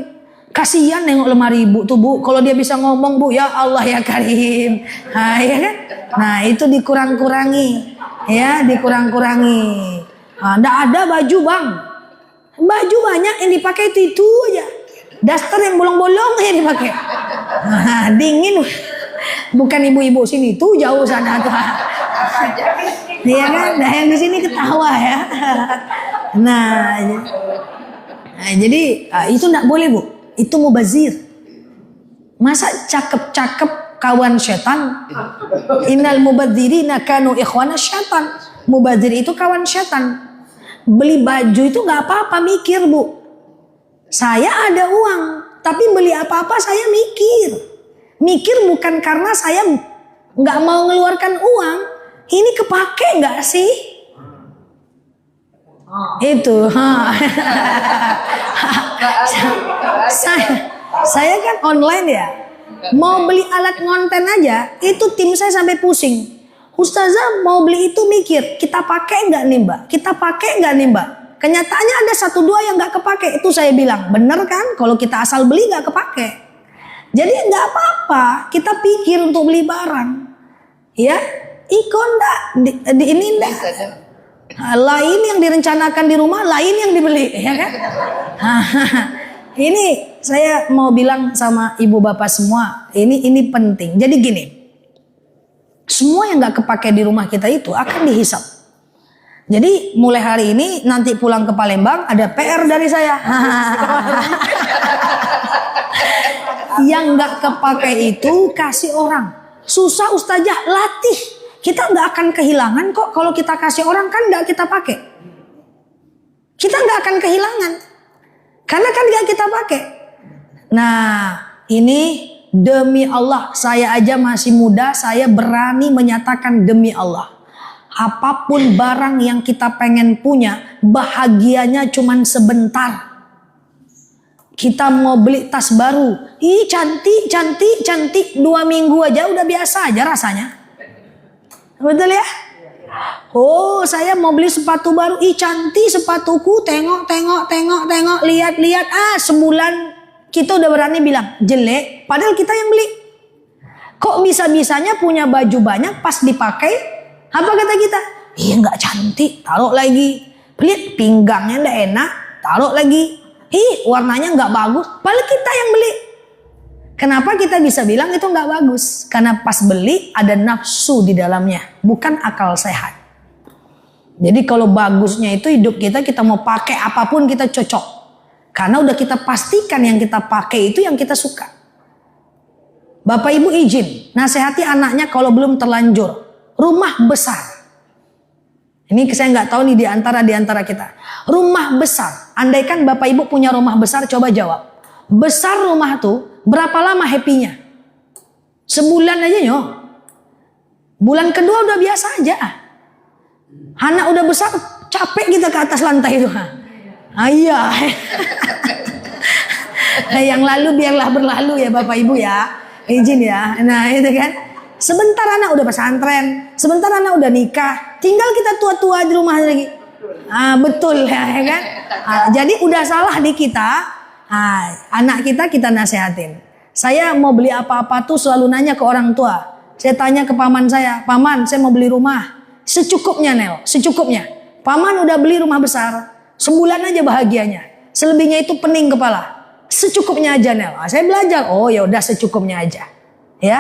Kasihan nengok lemari ibu tuh Bu. Kalau dia bisa ngomong Bu, ya Allah ya Karim. Ya kan? Nah itu dikurang-kurangi. Ya dikurang-kurangi. Nggak ada baju Bang. Baju banyak yang dipakai itu aja. Daster yang bolong-bolong yang dipakai. Dingin. Bukan ibu-ibu sini tuh jauh sana tuh. Iya kan? Nah yang di sini ketawa ya. Nah jadi itu nggak boleh Bu. Itu mubazir. Masa cakep-cakep kawan setan? Innal mubadzirina kanu ikhwana syaitan. Mubazir itu kawan setan. Beli baju itu nggak apa-apa mikir Bu. Saya ada uang, tapi beli apa-apa saya mikir. Mikir bukan karena saya nggak mau mengeluarkan uang. Ini kepake nggak sih? Itu. Saya kan online ya. Mau beli alat ngonten aja, itu tim saya sampai pusing. Ustazah mau beli itu mikir, kita pakai nggak nih Mbak? Kita pakai nggak nih Mbak? Kenyataannya ada 1-2 yang nggak kepake. Itu saya bilang, bener kan? Kalau kita asal beli nggak kepake. Jadi nggak apa-apa, kita pikir untuk beli barang. Ya, ikon ndak, di ini ndak. Lain yang direncanakan di rumah, lain yang dibeli, ya kan? Ini saya mau bilang sama ibu bapak semua, ini penting. Jadi gini, semua yang nggak kepake di rumah kita itu akan dihisap. Jadi mulai hari ini nanti pulang ke Palembang ada PR dari saya. Yang nggak kepake itu kasih orang. Susah ustazah, latih. Kita nggak akan kehilangan kok kalau kita kasih orang, kan nggak kita pakai. Kita nggak akan kehilangan karena kan nggak kita pakai. Nah ini demi Allah, saya aja masih muda, saya berani menyatakan demi Allah. Apapun barang yang kita pengen punya, bahagianya cuman sebentar. Kita mau beli tas baru, cantik, 2 minggu aja udah biasa aja rasanya. Betul ya? Saya mau beli sepatu baru, cantik sepatuku, tengok, lihat, sebulan kita udah berani bilang jelek, padahal kita yang beli. Kok bisa-bisanya punya baju banyak, pas dipakai apa kata kita? Iya nggak cantik, taruh lagi. Lihat pinggangnya nggak enak, taruh lagi. Warnanya nggak bagus, padahal kita yang beli. Kenapa kita bisa bilang itu nggak bagus? Karena pas beli ada nafsu di dalamnya, bukan akal sehat. Jadi kalau bagusnya itu hidup kita mau pakai apapun kita cocok. Karena udah kita pastikan yang kita pakai itu yang kita suka. Bapak Ibu izin, nasihati anaknya kalau belum terlanjur. Rumah besar. Ini saya nggak tahu nih di antara kita. Rumah besar. Andaikan Bapak Ibu punya rumah besar, coba jawab. Besar rumah tuh, berapa lama happy-nya? Sebulan aja nyok. Bulan kedua udah biasa aja. Anak udah besar, capek kita ke atas lantai itu. Iya. Yang lalu biarlah berlalu ya Bapak Ibu ya. Izin ya. Nah itu kan. Sebentar anak udah pesantren, sebentar anak udah nikah, tinggal kita tua-tua di rumah lagi. Betul ya kan? Jadi udah salah di kita. Anak kita nasehatin. Saya mau beli apa-apa tuh selalu nanya ke orang tua. Saya tanya ke paman saya, paman saya mau beli rumah. Secukupnya Nel, secukupnya. Paman udah beli rumah besar, sebulan aja bahagianya. Selebihnya itu pening kepala. Secukupnya aja Nel. Saya belajar, oh ya udah secukupnya aja. Ya,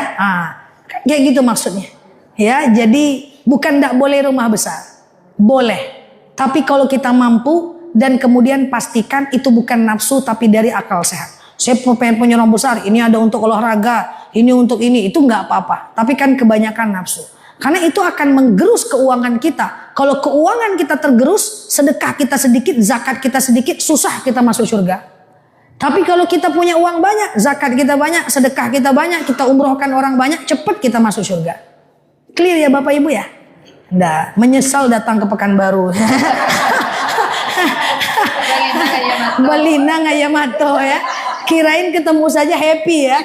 kayak gitu maksudnya. Ya, jadi bukan tidak boleh rumah besar, boleh. Tapi kalau kita mampu dan kemudian pastikan itu bukan nafsu tapi dari akal sehat. Saya pengen punya rumah besar, ini ada untuk olahraga, ini untuk ini, itu nggak apa-apa. Tapi kan kebanyakan nafsu. Karena itu akan menggerus keuangan kita. Kalau keuangan kita tergerus, sedekah kita sedikit, zakat kita sedikit, susah kita masuk surga. Tapi kalau kita punya uang banyak, zakat kita banyak, sedekah kita banyak, kita umrohkan orang banyak, cepat kita masuk surga. Clear ya Bapak Ibu ya? Nggak, menyesal datang ke Pekanbaru. Belina Ngayamato ya. Kirain ketemu saja happy ya.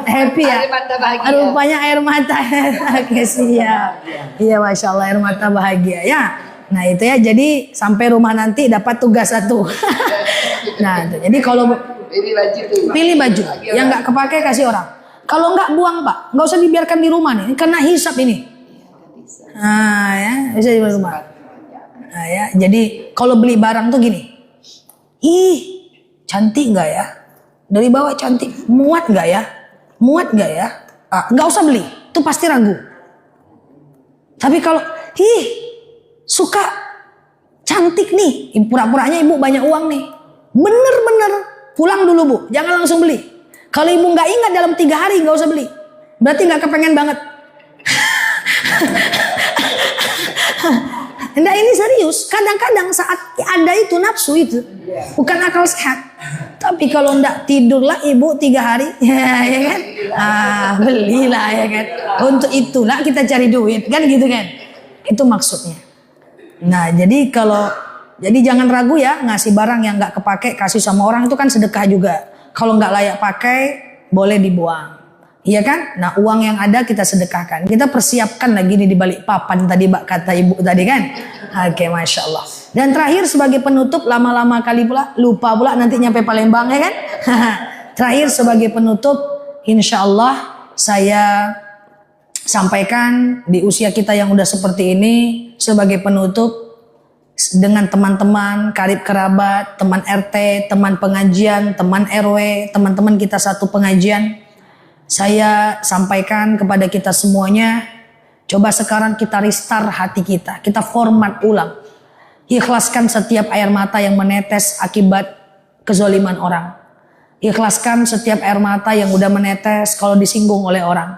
Happy ya. Air mata bahagia. Rupanya air mata. Oke, siap. Iya, Masya Allah, air mata bahagia ya. Nah itu ya, jadi sampai rumah nanti dapat tugas satu. Nah itu. Jadi kalau pilih baju yang nggak kepake kasih orang. Kalau nggak buang Pak, nggak usah dibiarkan di rumah nih, kena hisap ini. Nah ya, bisa di rumah. Nah ya, jadi kalau beli barang tuh gini. Cantik nggak ya? Dari bawah cantik, muat nggak ya? Muat nggak ya? Nggak usah beli, itu pasti ragu. Tapi kalau suka cantik nih, pura-puranya ibu banyak uang nih, bener-bener pulang dulu Bu, jangan langsung beli. Kalau ibu nggak ingat dalam 3 hari nggak usah beli, berarti nggak kepengen banget. Enggak, ini serius. Kadang-kadang saat ada itu nafsu itu bukan akal sehat. Tapi kalau enggak tidurlah ibu 3 hari, ya kan? Belilah ya kan. Untuk itulah kita cari duit kan gitu kan? Itu maksudnya. Nah jadi jadi jangan ragu ya, ngasih barang yang nggak kepake kasih sama orang itu kan sedekah juga. Kalau nggak layak pakai boleh dibuang. Iya kan? Nah uang yang ada kita sedekahkan. Kita persiapkan lagi nih di balik papan tadi kata ibu tadi kan. Oke, Masya Allah. Dan terakhir sebagai penutup, lama-lama kali pula lupa pula nanti nyampe Palembang ya kan. Terakhir sebagai penutup, insya Allah saya sampaikan di usia kita yang udah seperti ini sebagai penutup dengan teman-teman, karib kerabat, teman RT, teman pengajian, teman RW, teman-teman kita satu pengajian. Saya sampaikan kepada kita semuanya, coba sekarang kita restart hati kita, kita format ulang. Ikhlaskan setiap air mata yang menetes akibat kezoliman orang. Ikhlaskan setiap air mata yang udah menetes kalau disinggung oleh orang.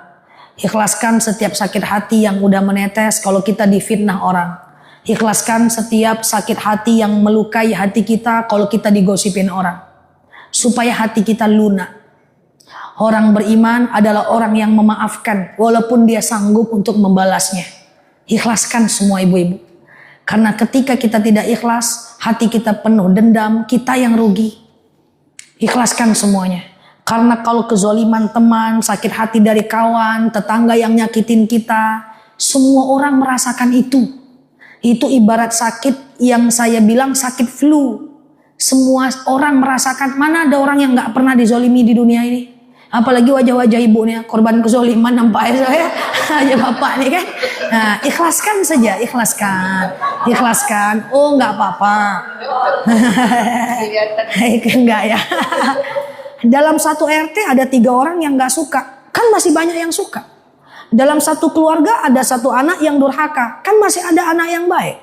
Ikhlaskan setiap sakit hati yang udah menetes kalau kita difitnah orang. Ikhlaskan setiap sakit hati yang melukai hati kita kalau kita digosipin orang. Supaya hati kita lunak. Orang beriman adalah orang yang memaafkan walaupun dia sanggup untuk membalasnya. Ikhlaskan semua ibu-ibu. Karena ketika kita tidak ikhlas, hati kita penuh dendam, kita yang rugi. Ikhlaskan semuanya. Karena kalau kezoliman teman, sakit hati dari kawan, tetangga yang nyakitin kita, semua orang merasakan itu. Itu ibarat sakit yang saya bilang sakit flu. Semua orang merasakan, mana ada orang yang gak pernah dizolimi di dunia ini. Apalagi wajah-wajah ibunya korban kezoliman nampak ya aja bapak nih kan. Nah, ikhlaskan saja, ikhlaskan. Oh nggak apa-apa. Enggak ya. Dalam satu RT ada 3 orang yang nggak suka, kan masih banyak yang suka. Dalam satu keluarga ada 1 anak yang durhaka, kan masih ada anak yang baik.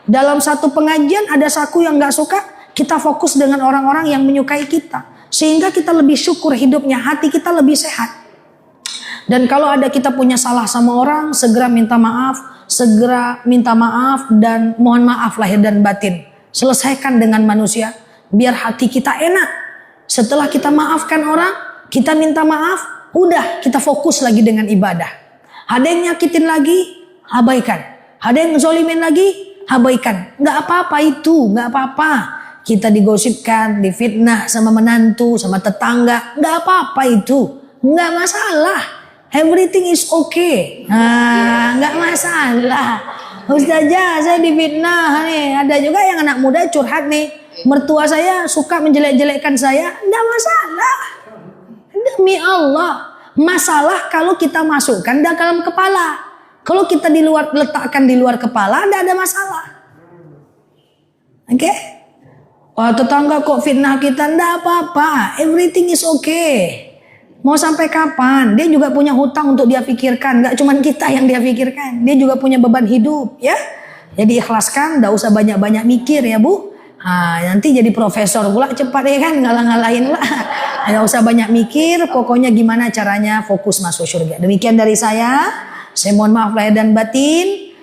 Dalam satu pengajian ada 1 yang nggak suka, kita fokus dengan orang-orang yang menyukai kita. Sehingga kita lebih syukur hidupnya, hati kita lebih sehat. Dan kalau ada kita punya salah sama orang, segera minta maaf dan mohon maaf lahir dan batin. Selesaikan dengan manusia, biar hati kita enak. Setelah kita maafkan orang, kita minta maaf, udah kita fokus lagi dengan ibadah. Ada yang nyakitin lagi, abaikan. Ada yang zolimin lagi, abaikan. Nggak apa-apa itu, nggak apa-apa. Kita digosipkan, difitnah sama menantu, sama tetangga. Nggak apa-apa itu. Nggak masalah. Everything is okay. Nggak masalah. Ustazah, saya difitnah nih. Ada juga yang anak muda curhat nih. Mertua saya suka menjelek-jelekkan saya. Enggak masalah. Demi Allah. Masalah kalau kita masukkan dalam kepala. Kalau kita letakkan di luar kepala, enggak ada masalah. Oke? Wah, tetangga kok fitnah kita, enggak apa-apa. Everything is okay. Mau sampai kapan? Dia juga punya hutang untuk dia pikirkan. Gak cuma kita yang dia pikirkan. Dia juga punya beban hidup, ya. Jadi ikhlaskan, gak usah banyak-banyak mikir ya Bu. Nanti jadi profesor pula cepat ya kan, ngalah-ngalahin lah. Gak usah banyak mikir, pokoknya gimana caranya fokus masuk surga. Demikian dari saya. Saya mohon maaf lahir dan batin.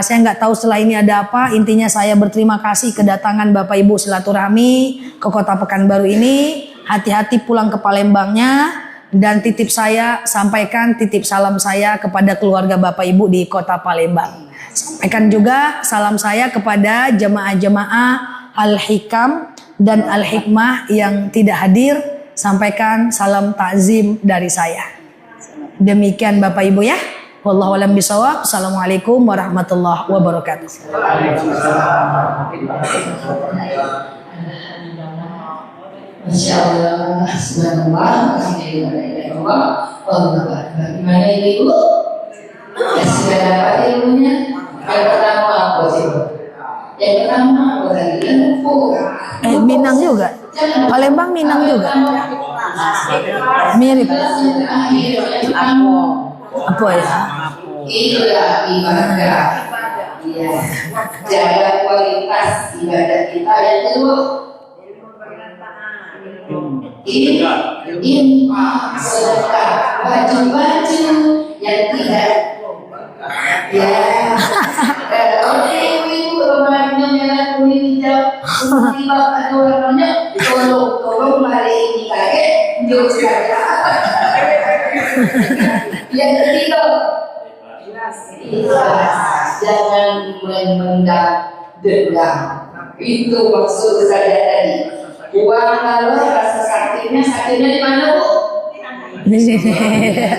Saya nggak tahu setelah ini ada apa. Intinya saya berterima kasih kedatangan Bapak Ibu silaturahmi ke Kota Pekanbaru ini. Hati-hati pulang ke Palembangnya. Dan sampaikan titip salam saya kepada keluarga Bapak Ibu di Kota Palembang. Sampaikan juga salam saya kepada jemaah-jemaah Al-Hikam dan Al-Hikmah yang tidak hadir. Sampaikan salam takzim dari saya. Demikian Bapak Ibu ya. Wallahu a'lam bishawab. Assalamualaikum warahmatullahi wabarakatuh. Masya Allah, subhanallah, alhamdulillah, Allah. Gimana ini Bu? Ya sudah dapat ilmunya. Yang pertama apa sih Bu? Yang pertama apa tadi? Minang juga. Palembang Minang juga. Mirip. Apa ya? Iya, ibadah. Iya. Jaga kualitas ibadah kita. Yang kedua, infak, sedekah, baju-baju yang tidak oke ibu rumahnya merah kuning hijau tiba ada warnanya tolong hari ini kakek jauh saja. Yang ketiga, jangan memendam dendam. Itu maksud saya tadi. Uang kalau rasa sakitnya di mana Bu? Di sini.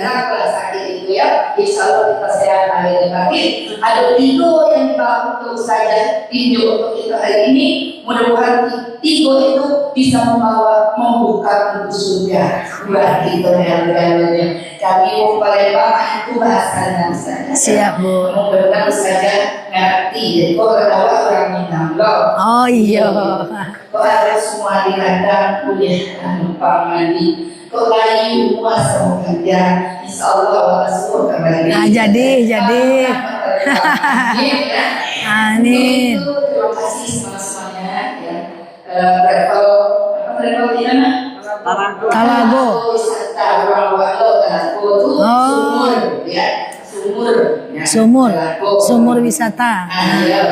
Kalau sakit itu ya, insya Allah kita sehat lahir dan batin. Ada tigo yang dibawa untuk saja tinjau untuk kita hari ini. Mudah-mudahan tigo itu bisa membuka pintu surga buat kita yang kami mau Palembang itu bahasanya saja. Siap Bu. Mudah-mudahan saja ngerti. Jadi kok orang Minang loh. Oh iya. Kok ada semua dilandang kuliah numpang mandi. Kok layu puasa mau kerja. Insya Allah semua kembali. Jadi. Amin. Terima kasih semuanya ya. Travel di mana? Talago. Wisata Talago itu sumur ya. Sumur wisata. Ya,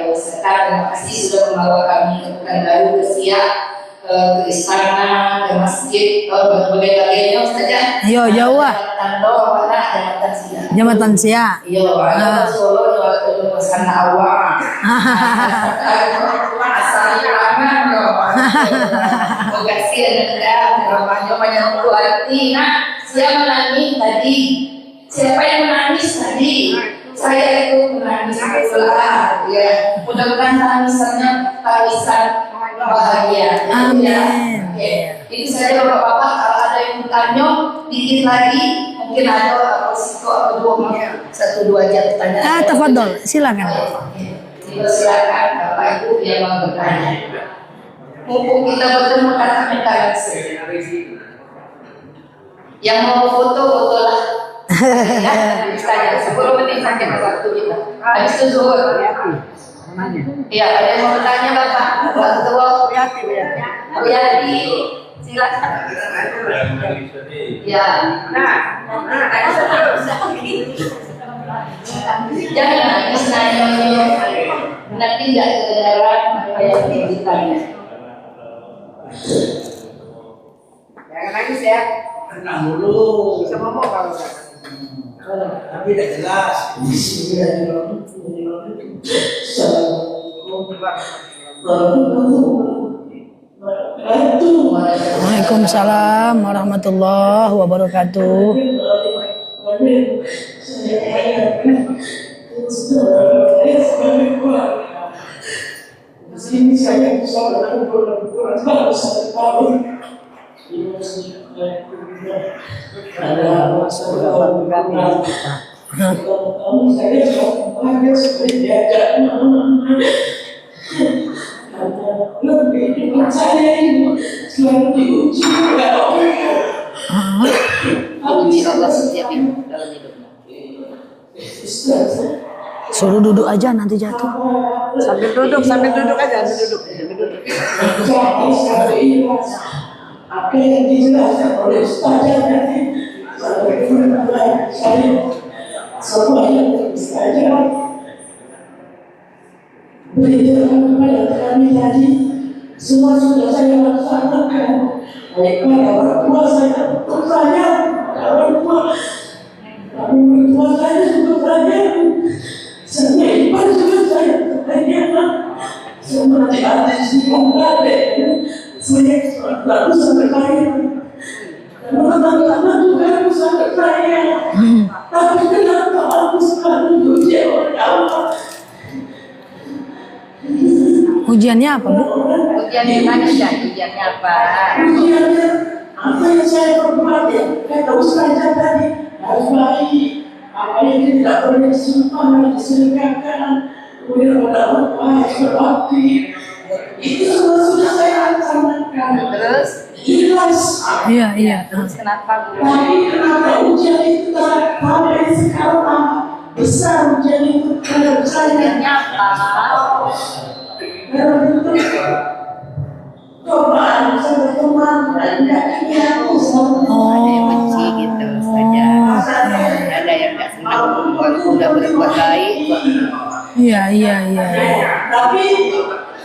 wisata. Terima kasih sudah membawa kami ke Pekanbaru, ke Siak, ke istana, ke masjid, ke berbagai lainnya saja. Yo jauh ah. Jembatan Siak. Iya, ada Solo jual ke sana awak. Asalnya aman loh. Makasih ada namanya banyak hati. Nah, siapa menangis tadi? Siapa yang menangis tadi? Saya itu menangis betul-betul ya. Mudah-mudahan tangisannya tangisan bahagia. Amin. Ya. Itu saja Bapak-bapak. Kalau ada yang bertanya dikit lagi, mungkin ada satu dua jam pertanyaan. Tafadhol, silakan. Silakan Bapak Ibu yang mau bertanya. Mumpung kita bertemu kata minta langsung. Yang mau foto lah. Ya, bisa ya. 10 menit saja waktu kita. Habis itu zuhur. Iya, ada yang mau bertanya Bapak? Waktu Bu Yati, silakan. Ya, jangan nangis nanti tidak kedengaran apa yang ditanya. Jangan nangis ya. Tenang dulu. Bisa ngomong kalau Tapi tidak jelas. Waalaikumsalam warahmatullahi wabarakatuh. Sini saya bisa berkurang baru 1 tahun. Ada masalah berapa? Kamu saya bahagia seperti diajak lebih dekat saya ini selalu diuji oleh Allah. Diuji Allah setiap minggu dalam hidupnya. Suruh duduk aja nanti jatuh. Sambil duduk aja, sambil duduk. Apa yang dijelaskan oleh Ustazah tadi, saya semua yang Ustazah beritahu kepada kami tadi, semua sudah saya laksanakan. Baik pada orang tua saya, saya orang tua, tapi orang tua saya juga saya. Semua ipar juga saya bertanya, semua di semua ada, saya baru sampai kaya. Teman-teman juga aku sampai kaya. Tapi kenapa aku selalu diuji oleh Allah? Ujiannya apa, Bu? Ujiannya tanya kan, ujiannya apa? Ujiannya apa yang saya perbuat ya? Kata Ustazah tadi harus baik. Apa yang tidak boleh disumpah, diselingkahkan, kemudian orang baik berbakti, itu semua sudah saya laksanakan. Terus? Ikhlas. Iya. Terus kenapa Bu? Tapi kenapa ujian itu sampai sekarang besar ujian itu terhadap saya? Ujiannya apa? Karena itu cobaan sampai teman dan kakinya aku selalu Ada yang benci gitu saja. Ada yang nggak senang kalau udah berbuat baik. Iya. tapi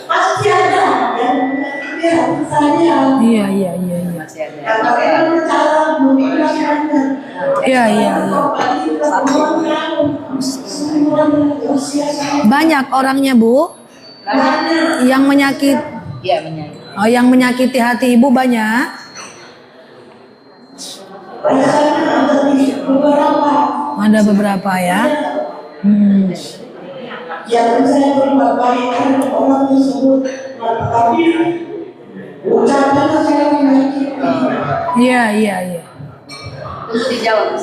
pasti ada yang menyakiti hati saya. Iya. Masih ada. Karena memang cara mengikhlaskannya. Iya. Banyak orangnya, Bu, yang menyakit. Iya menyayang. Oh, yang menyakiti hati Ibu banyak. Ada beberapa ya. Yang saya berbuat baik karena orang tersebut, tapi ucapannya saya menyakiti. Iya. Untuk dijawab.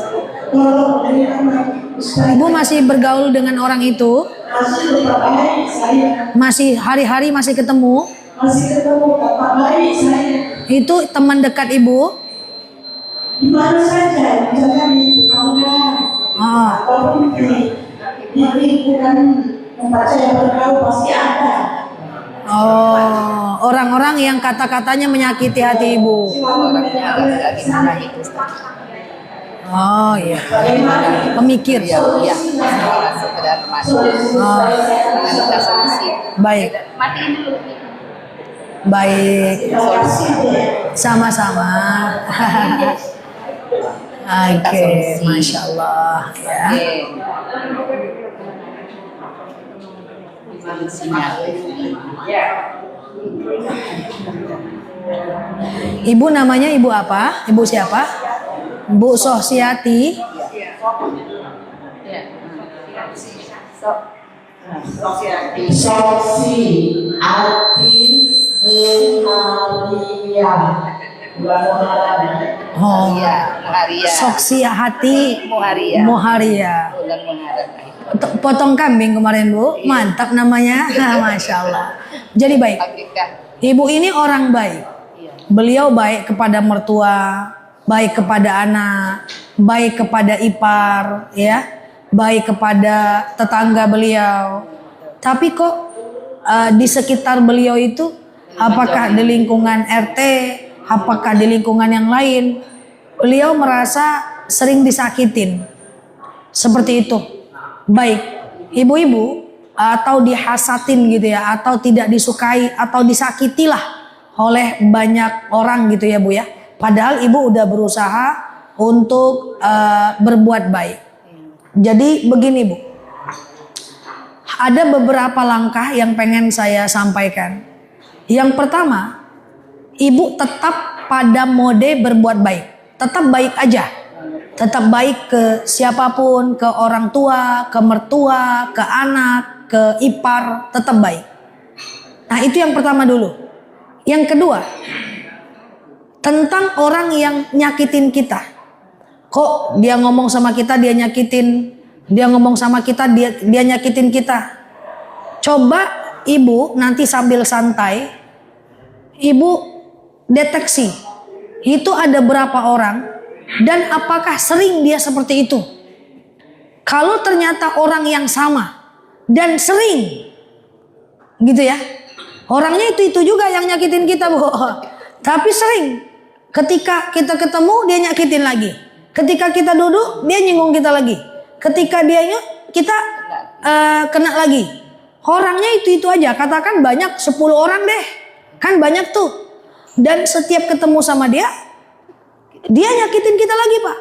Tolong dari anak Ustaz, Ibu masih bergaul dengan orang itu? masih berbuat baik saya, Masih hari-hari masih ketemu? masih ketemu kata baik saya. Itu teman dekat Ibu? Di mana saja, misalnya di kamar, Oh, ataupun di lingkungan tempat saya bergaul pasti ada. Orang-orang yang kata-katanya menyakiti hati Ibu. Orangnya agak gimana itu? Oh iya. Pemikir. Iya. Sekedar masuk. Kita solusi. Baik. Matiin dulu. Baik. Solusi. Sama-sama. Oke, Masya Allah ya. Ibu namanya Ibu apa? Ibu siapa? Bu Sohsiati. Soksi Ati Muharia. Oh, Muharia. Soksi Hati Muharia. Muharia. Bulan Muharram. Potong kambing kemarin Bu, mantap namanya. Masya Allah. Jadi baik. Akikah. Ibu ini orang baik. Beliau baik kepada mertua, baik kepada anak, baik kepada ipar, ya, baik kepada tetangga beliau. Tapi kok di sekitar beliau itu, apakah di lingkungan RT, apakah di lingkungan yang lain, beliau merasa sering disakitin. Seperti itu. Baik ibu-ibu atau dihasatin gitu ya, atau tidak disukai atau disakitilah oleh banyak orang gitu ya Bu ya. Padahal ibu udah berusaha untuk berbuat baik. Jadi begini Bu, ada beberapa langkah yang pengen saya sampaikan. Yang pertama, ibu tetap pada mode berbuat baik, tetap baik aja. Tetap baik ke siapapun, ke orang tua, ke mertua, ke anak, ke ipar, tetap baik. Nah, itu yang pertama dulu. Yang kedua, tentang orang yang nyakitin kita. Kok dia ngomong sama kita, dia nyakitin, dia ngomong sama kita, dia nyakitin kita. Coba ibu nanti sambil santai, ibu deteksi, itu ada berapa orang dan apakah sering dia seperti itu. Kalau ternyata orang yang sama dan sering, gitu ya, orangnya itu juga yang nyakitin kita, Bu. Tapi sering, ketika kita ketemu dia nyakitin lagi, ketika kita duduk dia nyinggung kita lagi, ketika dia kita kena lagi. Orangnya itu aja, katakan banyak 10 orang deh, kan banyak tuh. Dan setiap ketemu sama dia nyakitin kita lagi, Pak.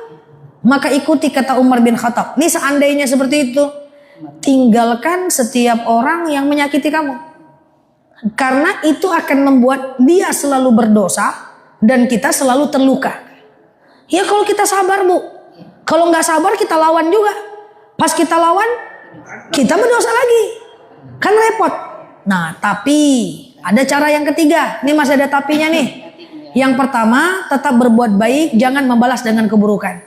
Maka ikuti kata Umar bin Khattab. Nih seandainya seperti itu, tinggalkan setiap orang yang menyakiti kamu. Karena itu akan membuat dia selalu berdosa dan kita selalu terluka. Ya kalau kita sabar, Bu. Kalau nggak sabar kita lawan juga. Pas kita lawan, kita berdosa lagi. Kan repot. Nah, tapi ada cara yang ketiga. Ini masih ada tapinya nih. Yang pertama, tetap berbuat baik, jangan membalas dengan keburukan.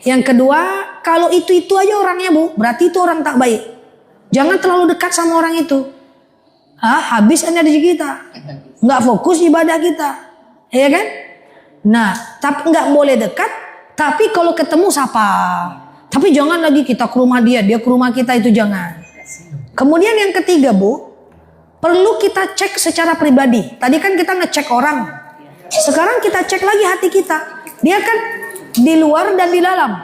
Yang kedua, kalau itu aja orangnya, Bu, berarti itu orang tak baik. Jangan terlalu dekat sama orang itu. Habis energi kita. Nggak fokus ibadah kita. Ya kan? Nah, tapi nggak boleh dekat. Tapi kalau ketemu sapa. Tapi jangan lagi kita ke rumah dia ke rumah kita, itu jangan. Kemudian yang ketiga, Bu, perlu kita cek secara pribadi. Tadi kan kita ngecek orang. Sekarang kita cek lagi hati kita. Dia kan di luar dan di dalam.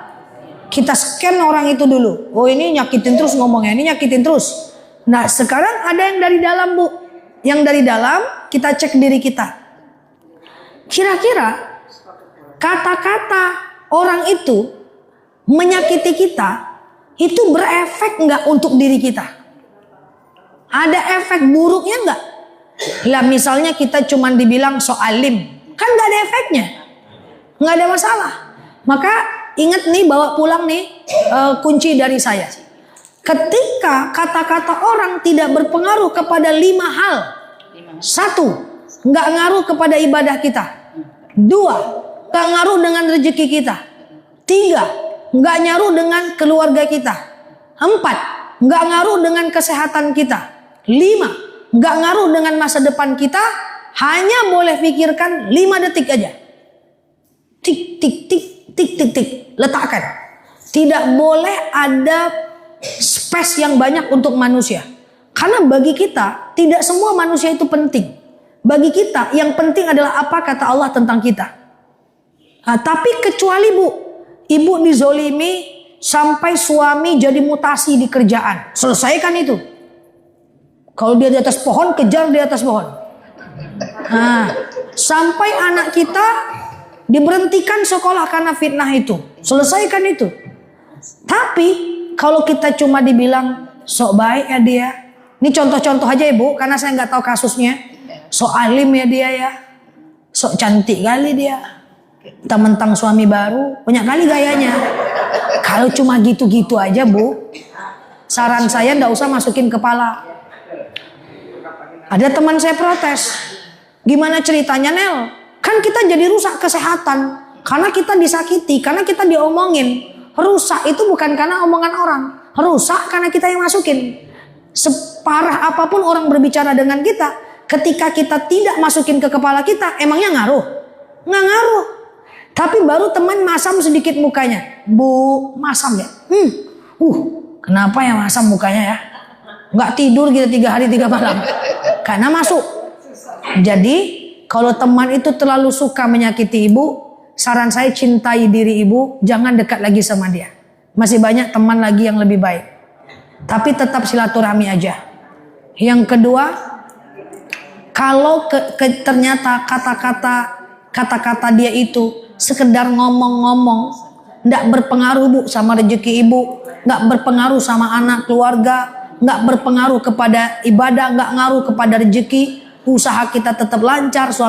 Kita scan orang itu dulu. Oh, ini nyakitin terus ngomongnya, ini nyakitin terus. Nah, sekarang ada yang dari dalam, Bu. Yang dari dalam kita cek diri kita. Kira-kira kata-kata orang itu menyakiti kita, itu berefek nggak untuk diri kita? Ada efek buruknya nggak? Lah misalnya kita cuman dibilang so alim, kan nggak ada efeknya, nggak ada masalah. Maka ingat nih, bawa pulang nih kunci dari saya. Ketika kata-kata orang tidak berpengaruh kepada 5 hal. 1, nggak ngaruh kepada ibadah kita. 2, nggak ngaruh dengan rezeki kita. 3, nggak ngaruh dengan keluarga kita. 4, nggak ngaruh dengan kesehatan kita. 5, nggak ngaruh dengan masa depan kita. Hanya boleh pikirkan 5 detik aja. Tik, tik, tik, tik, tik, tik. Letakkan. Tidak boleh ada space yang banyak untuk manusia. Karena bagi kita, tidak semua manusia itu penting. Bagi kita, yang penting adalah apa kata Allah tentang kita. Nah, tapi kecuali, Bu, ibu dizolimi sampai suami jadi mutasi di kerjaan. Selesaikan itu. Kalau dia di atas pohon, kejar di atas pohon. Nah, sampai anak kita diberhentikan sekolah karena fitnah itu. Selesaikan itu. Tapi kalau kita cuma dibilang sok baik ya dia. Ini contoh-contoh aja, Ibu, karena saya nggak tahu kasusnya. Sok alim ya dia ya. Sok cantik kali dia. Mentang-mentang suami baru, banyak kali gayanya. Kalau cuma gitu-gitu aja, Bu, saran saya nggak usah masukin kepala. Ada teman saya protes. Gimana ceritanya, Nel? Kan kita jadi rusak kesehatan. Karena kita disakiti, karena kita diomongin. Rusak itu bukan karena omongan orang. Rusak karena kita yang masukin. Separah apapun orang berbicara dengan kita, ketika kita tidak masukin ke kepala kita, emangnya ngaruh? Nggak ngaruh. Tapi baru teman masam sedikit mukanya. Bu, masam ya? Kenapa ya masam mukanya ya? Nggak tidur gitu 3 hari 3 malam. Karena masuk. Jadi kalau teman itu terlalu suka menyakiti ibu, saran saya cintai diri ibu, jangan dekat lagi sama dia. Masih banyak teman lagi yang lebih baik. Tapi tetap silaturahmi aja. Yang kedua, kalau ternyata kata-kata dia itu sekedar ngomong-ngomong, nggak berpengaruh, Bu, sama rezeki ibu, nggak berpengaruh sama anak keluarga, nggak berpengaruh kepada ibadah, nggak ngaruh kepada rezeki, usaha kita tetap lancar, suami